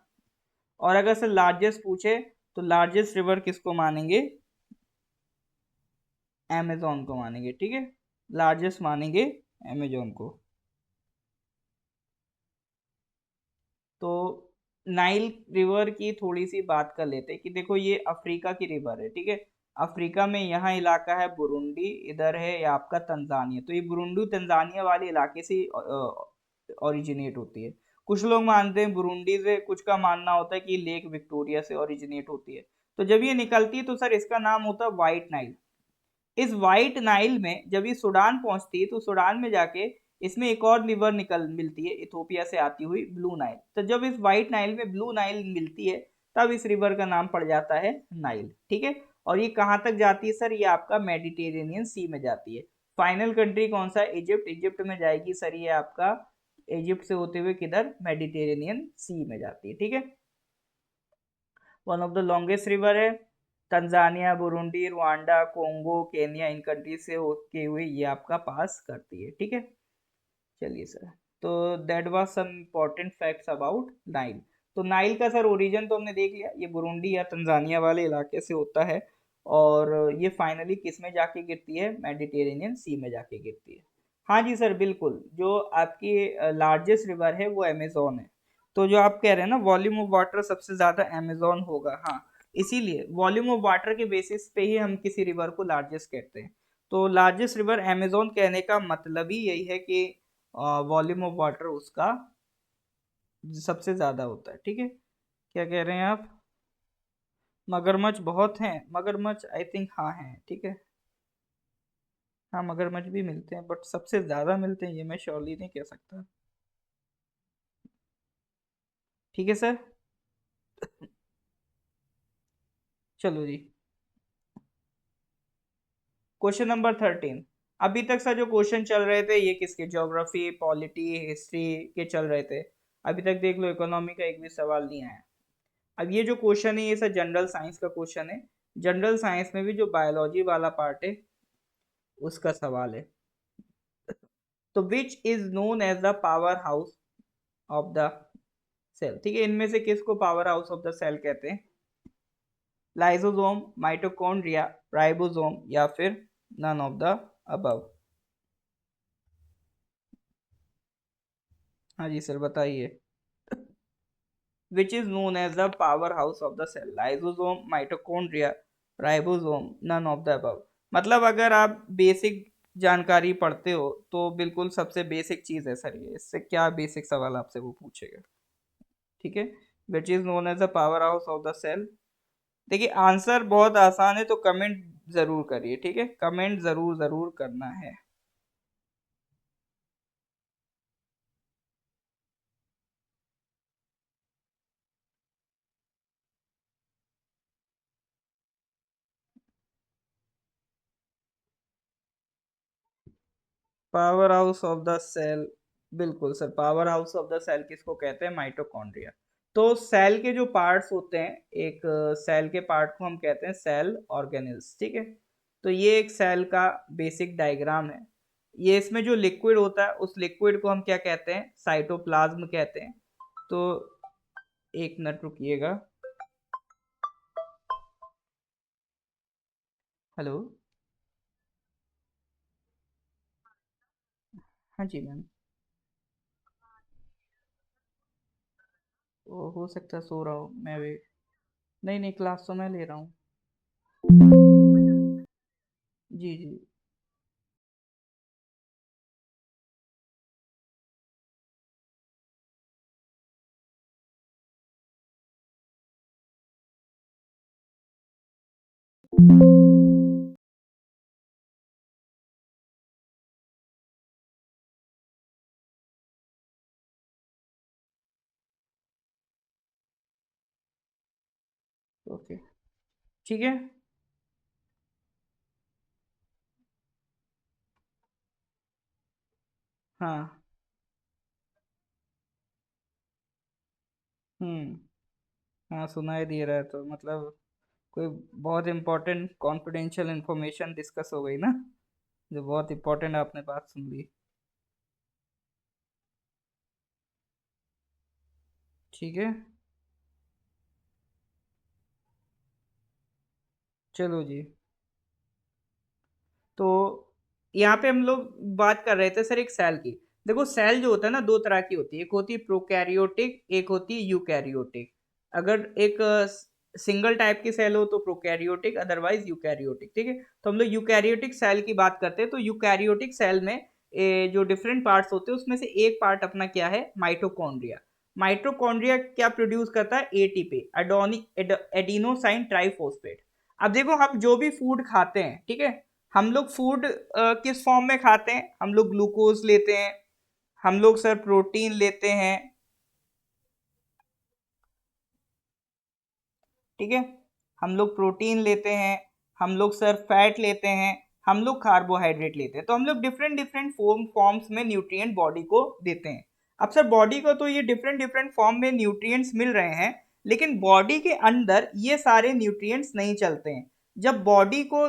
और अगर सर लार्जेस्ट पूछे तो लार्जेस्ट रिवर किसको मानेंगे? अमेजोन को मानेंगे। ठीक है, लार्जेस्ट मानेंगे अमेजोन को। तो नाइल रिवर की थोड़ी सी बात कर लेते हैं कि देखो ये अफ्रीका की रिवर है। ठीक है, अफ्रीका में यहाँ इलाका है बुरुंडी, इधर है ये आपका तंजानिया। तो ये बुरुंडी तंजानिया वाले इलाके से ओरिजिनेट होती है। कुछ लोग मानते हैं बुरुंडी से, कुछ का मानना होता है कि लेक विक्टोरिया से ओरिजिनेट होती है। तो जब ये निकलती है तो सर इसका नाम होता है व्हाइट नाइल। इस व्हाइट नाइल में जब ये सूडान पहुंचती है तो सूडान में जाके इसमें एक और रिवर निकल मिलती है इथोपिया से आती हुई, ब्लू नाइल। तो जब इस व्हाइट नाइल में ब्लू नाइल मिलती है तब इस रिवर का नाम पड़ जाता है नाइल। ठीक है, और ये कहाँ तक जाती है सर? ये आपका मेडिटेरेनियन सी में जाती है। फाइनल कंट्री कौन सा? इजिप्ट। इजिप्ट में जाएगी सर ये आपका, इजिप्ट से होते हुए किधर? मेडिटेरेनियन सी में जाती है। ठीक है, one of the longest river है। Tanzania, Burundi, Rwanda, Congo, Kenya, इन कंट्रीज से होके हुए ये आपका पास करती है। ठीक है, चलिए सर। तो that was some important facts about Nile. तो नाइल का सर ओरिजिन तो हमने देख लिया, ये बुरुंडी या तंजानिया वाले इलाके से होता है। और ये फाइनली किस में जाके गिरती है? मेडिटेरेनियन सी में जाके गिरती है। हाँ जी सर, बिल्कुल। जो आपकी लार्जेस्ट रिवर है वो अमेजोन है। तो जो आप कह रहे हैं ना वॉल्यूम ऑफ वाटर सबसे ज्यादा अमेजोन होगा, हाँ, इसीलिए वॉल्यूम ऑफ वाटर के बेसिस पे ही हम किसी रिवर को लार्जेस्ट कहते हैं। तो लार्जेस्ट रिवर अमेजोन कहने का मतलब ही यही है कि वॉल्यूम ऑफ वाटर उसका सबसे ज्यादा होता है। ठीक है, क्या कह रहे हैं आप? मगरमच्छ बहुत हैं, मगरमच्छ आई थिंक हाँ हैं। ठीक है, हाँ मगरमच्छ भी मिलते हैं, बट सबसे ज्यादा मिलते हैं ये मैं श्योरली नहीं कह सकता। ठीक है सर, चलो जी। Question number 13। अभी तक सा जो क्वेश्चन चल रहे थे ये किसके, ज्योग्राफी, पॉलिटी, हिस्ट्री के चल रहे थे। अभी तक देख लो इकोनॉमी का एक भी सवाल नहीं आया। अब ये जो क्वेश्चन है ये सर जनरल साइंस का क्वेश्चन है। जनरल साइंस में भी जो बायोलॉजी वाला पार्ट है उसका सवाल है। तो which is known as the power house of the cell, ठीक है, इनमें से किसको power house of the cell कहते हैं? लाइसोसोम, माइटोकॉन्ड्रिया, राइबोसोम या फिर नन ऑफ द अबव? हाँ जी सर बताइए। Which is known as the power house of the cell, lysosome, mitochondria, ribosome, none of the above? मतलब अगर आप बेसिक जानकारी पढ़ते हो तो बिल्कुल सबसे बेसिक चीज है सर ये, इससे क्या बेसिक सवाल आपसे वो पूछेगा। ठीक है, which is known as the power house of the cell. देखिए आंसर बहुत आसान है तो कमेंट जरूर करिए, ठीक है, कमेंट जरूर जरूर करना है। Power house of the cell, बिल्कुल sir, power house of the cell किसको कहते हैं? माइटोकॉन्ड्रिया। तो सेल के जो पार्ट्स होते हैं, एक सेल के पार्ट को हम कहते हैं सेल ऑर्गेनेल्स, ठीक है। तो ये एक सेल का बेसिक डायग्राम है। ये इसमें जो लिक्विड होता है उस लिक्विड को हम क्या कहते हैं? साइटोप्लाज्म कहते हैं। तो एक मिनट रुकिएगा। हेलो। हाँ जी मैम। वो हो सकता है सो रहा हूँ मैं भी। नहीं नहीं, क्लास तो मैं ले रहा हूँ। जी जी। ओके। ठीक है। हाँ। हाँ सुनाई दे रहा है तो मतलब कोई बहुत इंपॉर्टेंट कॉन्फिडेंशियल इंफॉर्मेशन डिस्कस हो गई ना, जो बहुत इंपॉर्टेंट आपने बात सुन ली। ठीक है। चलो जी। तो यहाँ पे हम लोग बात कर रहे थे सर एक सेल की। देखो सेल जो होता है ना दो तरह की होती है, एक होती है प्रोकैरियोटिक, एक होती है यूकैरियोटिक। अगर एक सिंगल टाइप की सेल हो तो प्रोकैरियोटिक, अदरवाइज यूकैरियोटिक, ठीक है। तो हम लोग यूकैरियोटिक सेल की बात करते हैं। तो यूकैरियोटिक सेल में जो डिफरेंट पार्ट्स होते हैं उसमें से एक पार्ट अपना क्या है? माइटोकॉन्ड्रिया। माइटोकॉन्ड्रिया क्या प्रोड्यूस करता है? ATP, adenosine triphosphate. अब देखो हम जो भी फूड खाते हैं, ठीक है, हम लोग फूड किस फॉर्म में खाते हैं? हम लोग ग्लूकोज लेते हैं, हम लोग सर प्रोटीन लेते हैं, ठीक है, हम लोग प्रोटीन लेते हैं, हम लोग सर फैट लेते हैं, हम लोग कार्बोहाइड्रेट लेते हैं। तो हम लोग डिफरेंट डिफरेंट फॉर्म्स में न्यूट्रिएंट बॉडी को देते हैं। अब सर बॉडी को तो ये डिफरेंट डिफरेंट फॉर्म में न्यूट्रिएंट्स मिल रहे हैं, लेकिन बॉडी के अंदर ये सारे न्यूट्रिएंट्स नहीं चलते हैं। जब बॉडी को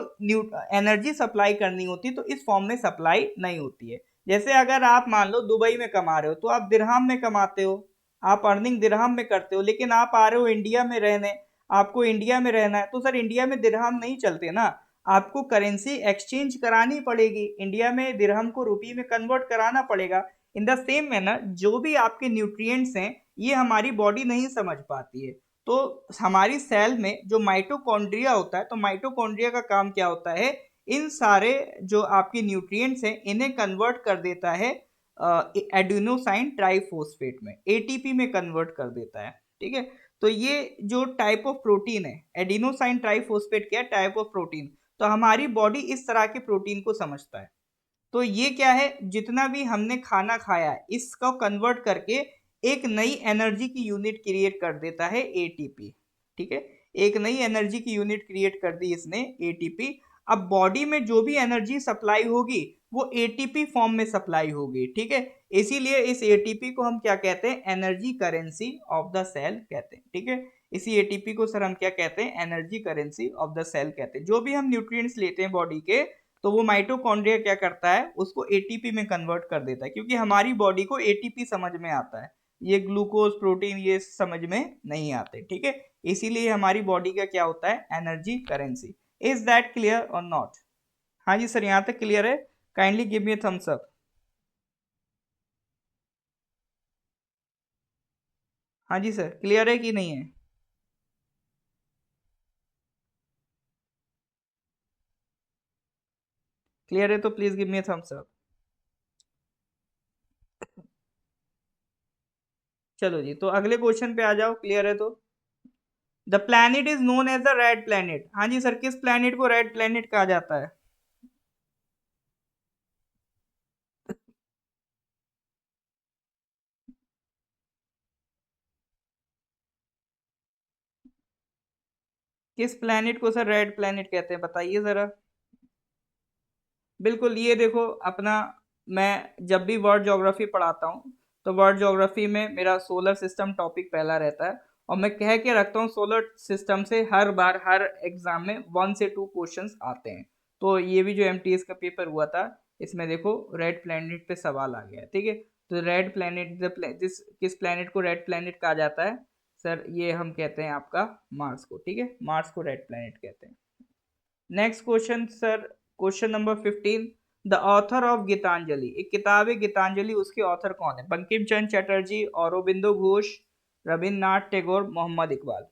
एनर्जी सप्लाई करनी होती है तो इस फॉर्म में सप्लाई नहीं होती है। जैसे अगर आप मान लो दुबई में कमा रहे हो तो आप दिरहम में कमाते हो, आप अर्निंग दिरहम में करते हो, लेकिन आप आ रहे हो इंडिया में रहने, आपको इंडिया में रहना है तो सर इंडिया में दिरहम नहीं चलते ना, आपको करेंसी एक्सचेंज करानी पड़ेगी, इंडिया में दिरहम को रुपये में कन्वर्ट कराना पड़ेगा। इन द सेम मैनर जो भी आपके न्यूट्रिएंट्स हैं ये हमारी बॉडी नहीं समझ पाती है। तो हमारी सेल में जो माइटोकॉन्ड्रिया होता है, तो माइटोकॉन्ड्रिया का काम क्या होता है? इन सारे जो आपके न्यूट्रिएंट्स हैं इन्हें कन्वर्ट कर देता है एडिनोसाइन ट्राइफॉस्फेट में, एटीपी में कन्वर्ट कर देता है, ठीक है। तो ये जो टाइप ऑफ प्रोटीन है एडिनोसाइन ट्राइफॉस्फेट, क्या टाइप ऑफ प्रोटीन, तो हमारी बॉडी इस तरह के प्रोटीन को समझता है। तो ये क्या है? जितना भी हमने खाना खाया है इसको कन्वर्ट करके एक नई एनर्जी की यूनिट क्रिएट कर देता है एटीपी, ठीक है। एक नई एनर्जी की यूनिट क्रिएट कर दी इसने एटीपी। अब बॉडी में जो भी एनर्जी सप्लाई होगी वो एटीपी फॉर्म में सप्लाई होगी, ठीक है। इसीलिए इस एटीपी को हम क्या कहते हैं, energy currency of the cell कहते हैं, ठीक है। इसी एटीपी को सर हम क्या कहते हैं, energy currency of the cell कहते हैं। जो भी हम न्यूट्रिएंट्स लेते हैं बॉडी के, तो वो माइटोकॉन्ड्रिया क्या करता है, उसको एटीपी में कन्वर्ट कर देता है, क्योंकि हमारी बॉडी को एटीपी समझ में आता है, ये ग्लूकोज प्रोटीन ये समझ में नहीं आते, ठीक है। इसीलिए हमारी बॉडी का क्या होता है, energy currency. Is that clear और नॉट? हाँ जी सर, यहाँ तक क्लियर है। Kindly give me thumbs up. हाँ जी सर, क्लियर है कि नहीं है? क्लियर है तो please give me thumbs up. चलो जी, तो अगले क्वेश्चन पे आ जाओ, क्लियर है तो। The planet is known as the red planet. हाँ जी सर, किस प्लैनेट को रेड प्लैनेट कहा जाता है? किस प्लैनेट को सर रेड प्लैनेट कहते हैं, बताइए जरा। बिल्कुल, ये देखो अपना, मैं जब भी वर्ल्ड ज्योग्राफी पढ़ाता हूँ तो वर्ल्ड ज्योग्राफी में मेरा सोलर सिस्टम टॉपिक पहला रहता है, और मैं कह के रखता हूँ सोलर सिस्टम से हर बार हर एग्जाम में 1 से 2 क्वेश्चंस आते हैं। तो ये भी जो एमटीएस का पेपर हुआ था, इसमें देखो रेड प्लैनेट पे सवाल आ गया है, ठीक है। तो रेड प्लैनेट, जिस किस प्लैनेट को रेड प्लैनेट कहा जाता है सर, ये हम कहते हैं आपका मार्स को, ठीक है। मार्स को रेड प्लैनेट कहते हैं। Next question sir, question number 15। The author of Gitanjali, एक किताब है गीतांजलि, उसके ऑथर कौन है? बंकिम चंद्र चटर्जी, औरोबिंदो घोष, रविन्द्रनाथ टैगोर, मोहम्मद इकबाल।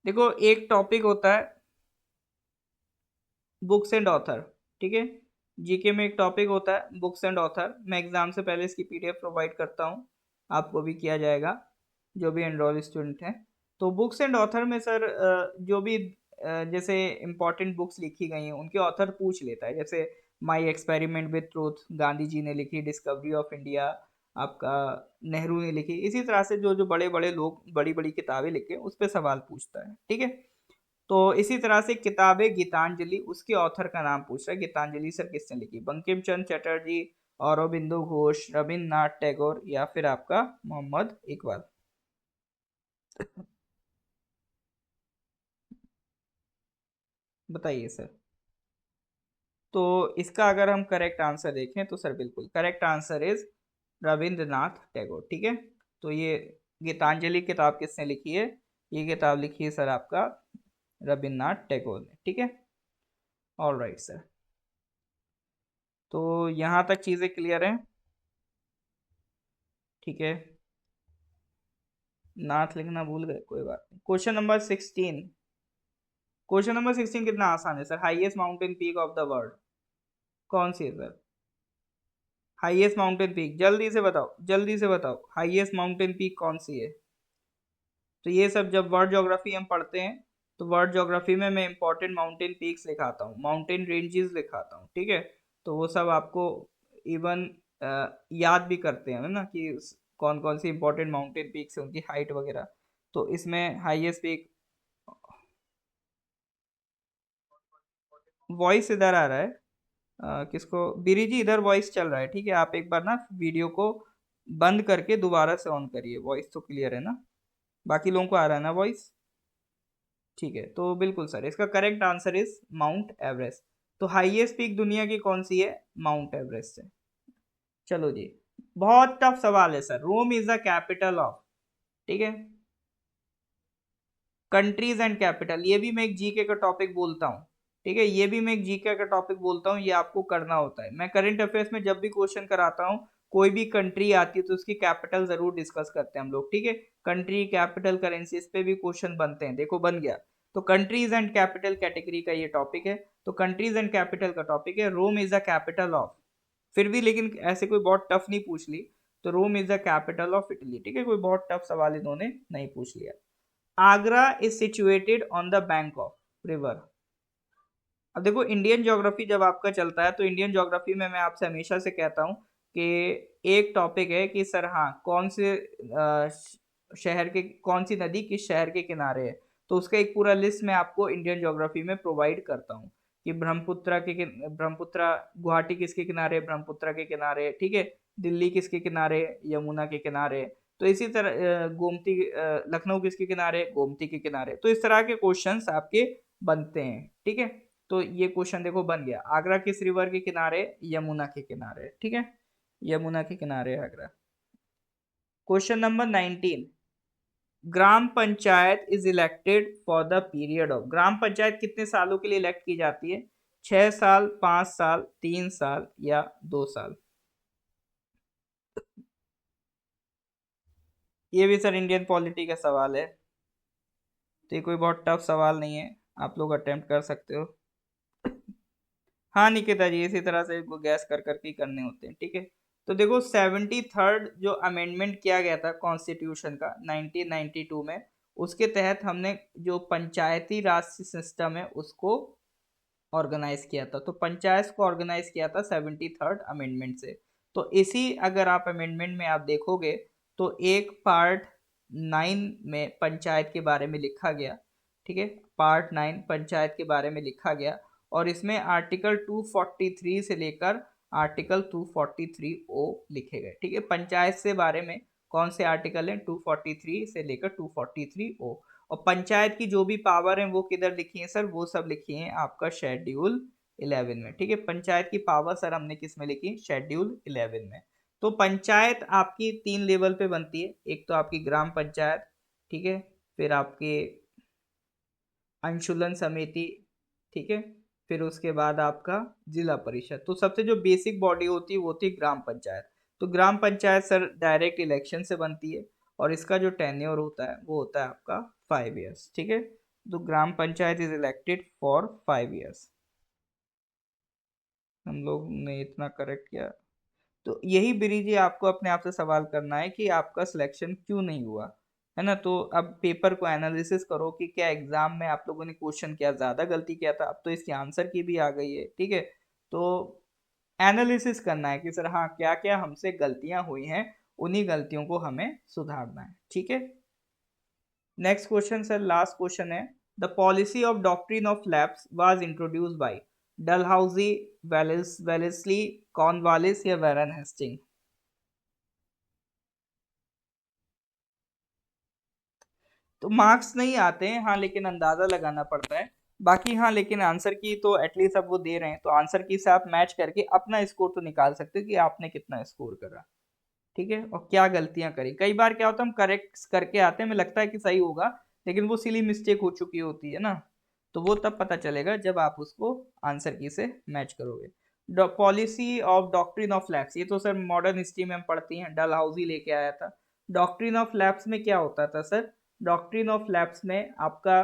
देखो, एक टॉपिक होता है बुक्स एंड ऑथर, ठीक है। जीके में एक टॉपिक होता है बुक्स एंड ऑथर। मैं एग्जाम से पहले इसकी पीडीएफ प्रोवाइड करता हूँ, आपको भी किया जाएगा, जो भी एनरोल स्टूडेंट हैं। तो बुक्स एंड ऑथर में सर जो भी जैसे इंपॉर्टेंट बुक्स लिखी गई हैं उनके ऑथर पूछ लेता है। जैसे my experiment with truth Gandhi ji ने लिखी, डिस्कवरी ऑफ इंडिया आपका नेहरू ने लिखी। इसी तरह से जो जो बड़े बड़े लोग बड़ी बड़ी किताबें लिखे उस पर सवाल पूछता है, ठीक है। तो इसी तरह से किताब है गीतांजलि, उसके ऑथर का नाम पूछ रहा है, गीतांजलि सर किसने लिखी? बंकिम चंद्र चटर्जी, औरोबिंदो घोष, रविन्द्रनाथ टैगोर, या फिर आपका मोहम्मद इकबाल। बताइए सर। तो इसका अगर हम करेक्ट आंसर देखें तो सर बिल्कुल correct answer is Rabindranath Tagore, ठीक है। तो ये गीतांजलि किताब किसने लिखी है? ये किताब लिखी है सर आपका रविन्द्रनाथ टैगोर ने, ठीक है। ऑल राइट सर, तो यहाँ तक चीज़ें क्लियर हैं, ठीक है। नाथ लिखना भूल गए, कोई बात नहीं। Question number 16। क्वेश्चन नंबर 16 कितना आसान है sir. Highest mountain peak of the world कौन सी है सर? हाईएस्ट माउंटेन पीक, जल्दी से बताओ, जल्दी से बताओ, हाईएस्ट माउंटेन पीक कौन सी है? तो ये सब जब वर्ल्ड ज्योग्राफी हम पढ़ते हैं तो वर्ल्ड ज्योग्राफी में मैं इंपॉर्टेंट माउंटेन पीक्स लिखाता हूँ, माउंटेन रेंजेस लिखाता हूँ, ठीक है। तो वो सब आपको इवन याद भी करते हैं ना कि कौन कौन सी इंपॉर्टेंट माउंटेन पीक्स है, उनकी हाइट वगैरह। तो इसमें हाईएस्ट पीक, वॉइस इधर आ रहा है, किसको? बीरी जी इधर वॉइस चल रहा है, ठीक है। आप एक बार ना वीडियो को बंद करके दोबारा से ऑन करिए, वॉइस तो क्लियर है ना? बाकी लोगों को आ रहा है ना वॉइस? ठीक है, तो बिल्कुल सर इसका correct answer is mount Everest. तो हाईएस्ट पीक दुनिया की कौन सी है? माउंट एवरेस्ट है। चलो जी, बहुत टफ सवाल है sir. Rome is the capital of, ठीक है, कंट्रीज एंड कैपिटल। ये भी मैं एक जीके का टॉपिक बोलता हूँ, ठीक है। ये भी मैं एक जीके का टॉपिक बोलता हूँ, ये आपको करना होता है। मैं करंट अफेयर्स में जब भी क्वेश्चन कराता हूँ, कोई भी कंट्री आती है तो उसकी कैपिटल जरूर डिस्कस करते हैं हम लोग, ठीक है। कंट्री कैपिटल करेंसी इस पे भी क्वेश्चन बनते हैं, देखो बन गया। तो कंट्रीज एंड कैपिटल कैटेगरी का ये टॉपिक है। तो कंट्रीज एंड कैपिटल का टॉपिक है, रोम इज द कैपिटल ऑफ। फिर भी लेकिन ऐसे कोई बहुत टफ नहीं पूछ ली। तो Rome is the capital of Italy, ठीक है। कोई बहुत टफ सवाल इन्होंने नहीं पूछ लिया। Agra is situated on the bank of river. अब देखो, इंडियन ज्योग्राफी जब आपका चलता है तो इंडियन ज्योग्राफी में मैं आपसे हमेशा से कहता हूँ कि एक टॉपिक है कि सर हाँ कौन से शहर के, कौन सी नदी किस शहर के किनारे है। तो उसका एक पूरा लिस्ट मैं आपको इंडियन ज्योग्राफी में प्रोवाइड करता हूँ, कि ब्रह्मपुत्रा गुवाहाटी किसके किनारे, ब्रह्मपुत्रा के किनारे, ठीक है। दिल्ली किसके किनारे, यमुना के किनारे। तो इसी तरह लखनऊ किसके किनारे, गोमती के किनारे। तो इस तरह के क्वेश्चंस आपके बनते हैं, ठीक है। तो ये क्वेश्चन देखो बन गया, आगरा किस रिवर के किनारे, यमुना के किनारे, ठीक है। यमुना के किनारे Agra. Question number 19, gram panchayat is elected for the period of, gram panchayat कितने सालों के लिए इलेक्ट की जाती है, 6 साल, 5 साल, 3 साल या 2 साल। ये भी सर इंडियन पॉलिटी का सवाल है, तो ये कोई बहुत टफ सवाल नहीं है, आप लोग अटेम्प्ट कर सकते हो। हाँ निकिता जी, इसी तरह से गैस कर करके ही करने होते हैं, ठीक है। तो देखो 73rd जो अमेंडमेंट किया गया था कॉन्स्टिट्यूशन का 1992 में, उसके तहत हमने जो पंचायती राज सिस्टम है उसको ऑर्गेनाइज किया था। तो पंचायत को ऑर्गेनाइज किया था 73rd अमेंडमेंट से। तो इसी अगर आप अमेंडमेंट में आप देखोगे तो एक पार्ट 9 में पंचायत के बारे में लिखा गया, ठीक है। पार्ट 9 पंचायत के बारे में लिखा गया, और इसमें आर्टिकल 243 से लेकर आर्टिकल 243 ओ लिखे गए, ठीक है। पंचायत से बारे में कौन से आर्टिकल हैं, 243 से लेकर 243 ओ। और पंचायत की जो भी पावर है वो किधर लिखी है सर, वो सब लिखी है आपका शेड्यूल 11 में, ठीक है। पंचायत की पावर सर हमने किस में लिखी, शेड्यूल 11 में। तो पंचायत आपकी 3 लेवल पे बनती है, एक तो आपकी ग्राम पंचायत, ठीक है, फिर आपके अंशुलन समिति, ठीक है, फिर उसके बाद आपका जिला परिषद। तो सबसे जो बेसिक बॉडी होती है वो होती है ग्राम पंचायत। तो gram panchayat sir direct election से बनती है, और इसका जो टेन्योर होता है वो होता है आपका 5 years, ठीक है। तो gram panchayat is elected for 5 years। हम लोग ने इतना करेक्ट किया। तो यही ब्रिज जी आपको अपने आप से सवाल करना है कि आपका सिलेक्शन क्यों नहीं हुआ, है ना। तो अब पेपर को एनालिसिस करो कि क्या एग्जाम में आप लोगों ने क्वेश्चन क्या ज्यादा गलती किया था, अब तो इसकी आंसर की भी आ गई है, ठीक है। तो एनालिसिस करना है कि सर हाँ क्या क्या हमसे गलतियां हुई हैं, उन्हीं गलतियों को हमें सुधारना है, ठीक है। Next question sir, last question है, the policy of doctrine of lapse was introduced by Dalhousie, Wellesley, Cornwallis या वैरन हेस्टिंग। तो मार्क्स नहीं आते हैं हाँ, लेकिन अंदाजा लगाना पड़ता है। बाकी हाँ, लेकिन आंसर की तो एटलीस्ट अब वो दे रहे हैं, तो आंसर की से आप मैच करके अपना स्कोर तो निकाल सकते हो कि आपने कितना स्कोर करा, ठीक है, और क्या गलतियां करी। कई बार क्या होता है हम करेक्ट करके आते हैं, हमें लगता है कि सही होगा, लेकिन वो सिली मिस्टेक हो चुकी होती है ना। तो वो तब पता चलेगा जब आप उसको आंसर की से मैच करोगे। Policy of doctrine of lapse, ये तो सर मॉडर्न हिस्ट्री में हम पढ़ती हैं, डलहाउजी लेके आया था। डॉक्ट्रिन ऑफ लैप्स में क्या होता था सर, डॉक्ट्रिन ऑफ लैप्स में आपका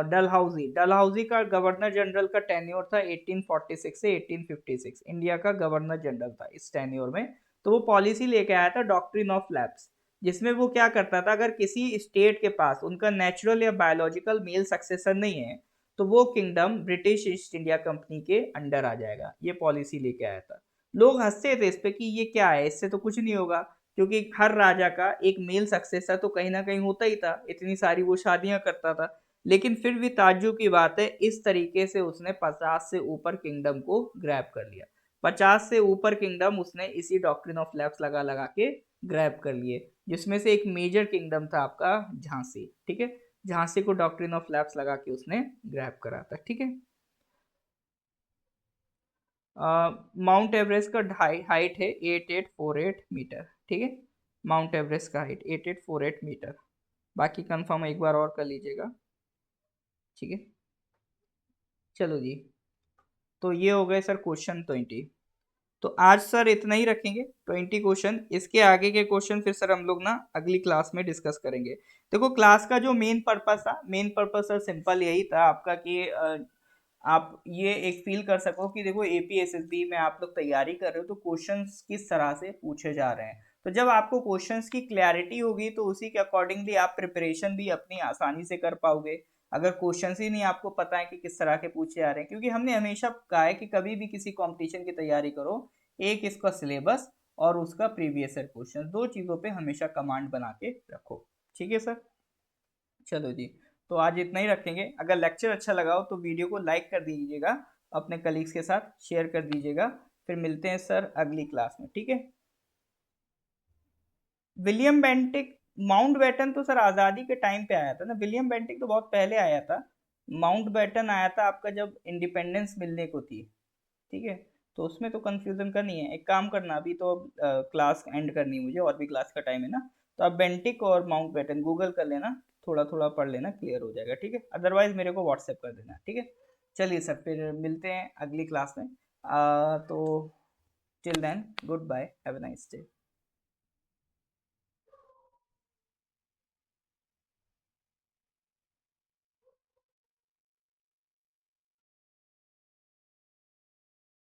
डलहाउजी डलहाउजी का गवर्नर जनरल का टेन्योर था 1846 से 1856, इंडिया का गवर्नर जनरल था इस टेन्योर में। तो वो पॉलिसी लेके आया था डॉक्ट्रिन ऑफ लैप्स, जिसमें वो क्या करता था, अगर किसी स्टेट के पास उनका नेचुरल या बायोलॉजिकल मेल सक्सेसर नहीं है, तो वो kingdom British east India company के अंडर आ जाएगा। ये पॉलिसी लेके आया था। लोग हंसते थे इस पे कि ये क्या है, इससे तो कुछ नहीं होगा, क्योंकि हर राजा का एक मेल सक्सेसर तो कहीं ना कहीं होता ही था, इतनी सारी वो शादियां करता था। लेकिन फिर भी ताज्जुब की बात है, इस तरीके से उसने 50 से ऊपर किंगडम को ग्रैब कर लिया। 50 से ऊपर किंगडम उसने इसी डॉक्ट्रिन ऑफ लैप्स लगा लगा के ग्रैब कर लिए, जिसमें से एक मेजर किंगडम था आपका झांसी, ठीक है। झांसी को डॉक्ट्रिन ऑफ लैप्स लगा के उसने ग्रैब करा था, ठीक है। माउंट एवरेस्ट का हाइट है 8848 मीटर, ठीक है। माउंट एवरेस्ट का हाइट 8848 मीटर। बाकी कंफर्म एक बार और कर लीजिएगा, ठीक है। चलो जी, तो ये हो गए सर क्वेश्चन 20। तो आज सर इतना ही रखेंगे, 20 क्वेश्चन। इसके आगे के क्वेश्चन फिर सर हम लोग ना अगली क्लास में डिस्कस करेंगे। देखो क्लास का जो मेन पर्पस था, मेन पर्पस सर सिंपल यही था आपका कि आप ये एक फील कर सको कि देखो एपीएसएसबी में आप लोग तैयारी कर रहे हो तो क्वेश्चंस किस तरह से पूछे जा रहे हैं। तो जब आपको क्वेश्चंस की क्लैरिटी होगी तो उसी के अकॉर्डिंगली आप प्रिपरेशन भी अपनी आसानी से कर पाओगे। अगर क्वेश्चंस ही नहीं आपको पता है कि किस तरह के पूछे जा रहे हैं, क्योंकि हमने हमेशा कहा है कि कभी भी किसी कंपटीशन की तैयारी करो, एक इसका सिलेबस और उसका प्रीवियस ईयर क्वेश्चन, दो चीजों पे हमेशा कमांड बना के रखो, ठीक है सर। चलो जी, तो आज इतना ही रखेंगे। अगर लेक्चर अच्छा लगा हो तो वीडियो को लाइक कर दीजिएगा, अपने कलीग्स के साथ शेयर कर दीजिएगा। फिर मिलते हैं सर अगली क्लास में, ठीक है। विलियम बेंटिक, माउंट बैटन तो सर आज़ादी के टाइम पे आया था ना, विलियम बेंटिक तो बहुत पहले आया था। माउंट बैटन आया था आपका जब इंडिपेंडेंस मिलने को थी, ठीक है। तो उसमें तो कंफ्यूजन का नहीं है। एक काम करना, अभी तो क्लास एंड करनी है मुझे, और भी क्लास का टाइम है ना, तो आप बेंटिक और माउंट बैटन गूगल कर लेना, थोड़ा थोड़ा पढ़ लेना, क्लियर हो जाएगा, ठीक है। अदरवाइज मेरे को व्हाट्सएप कर देना, ठीक है। चलिए सर, फिर मिलते हैं अगली क्लास में। तो till then, good bye, have a nice day.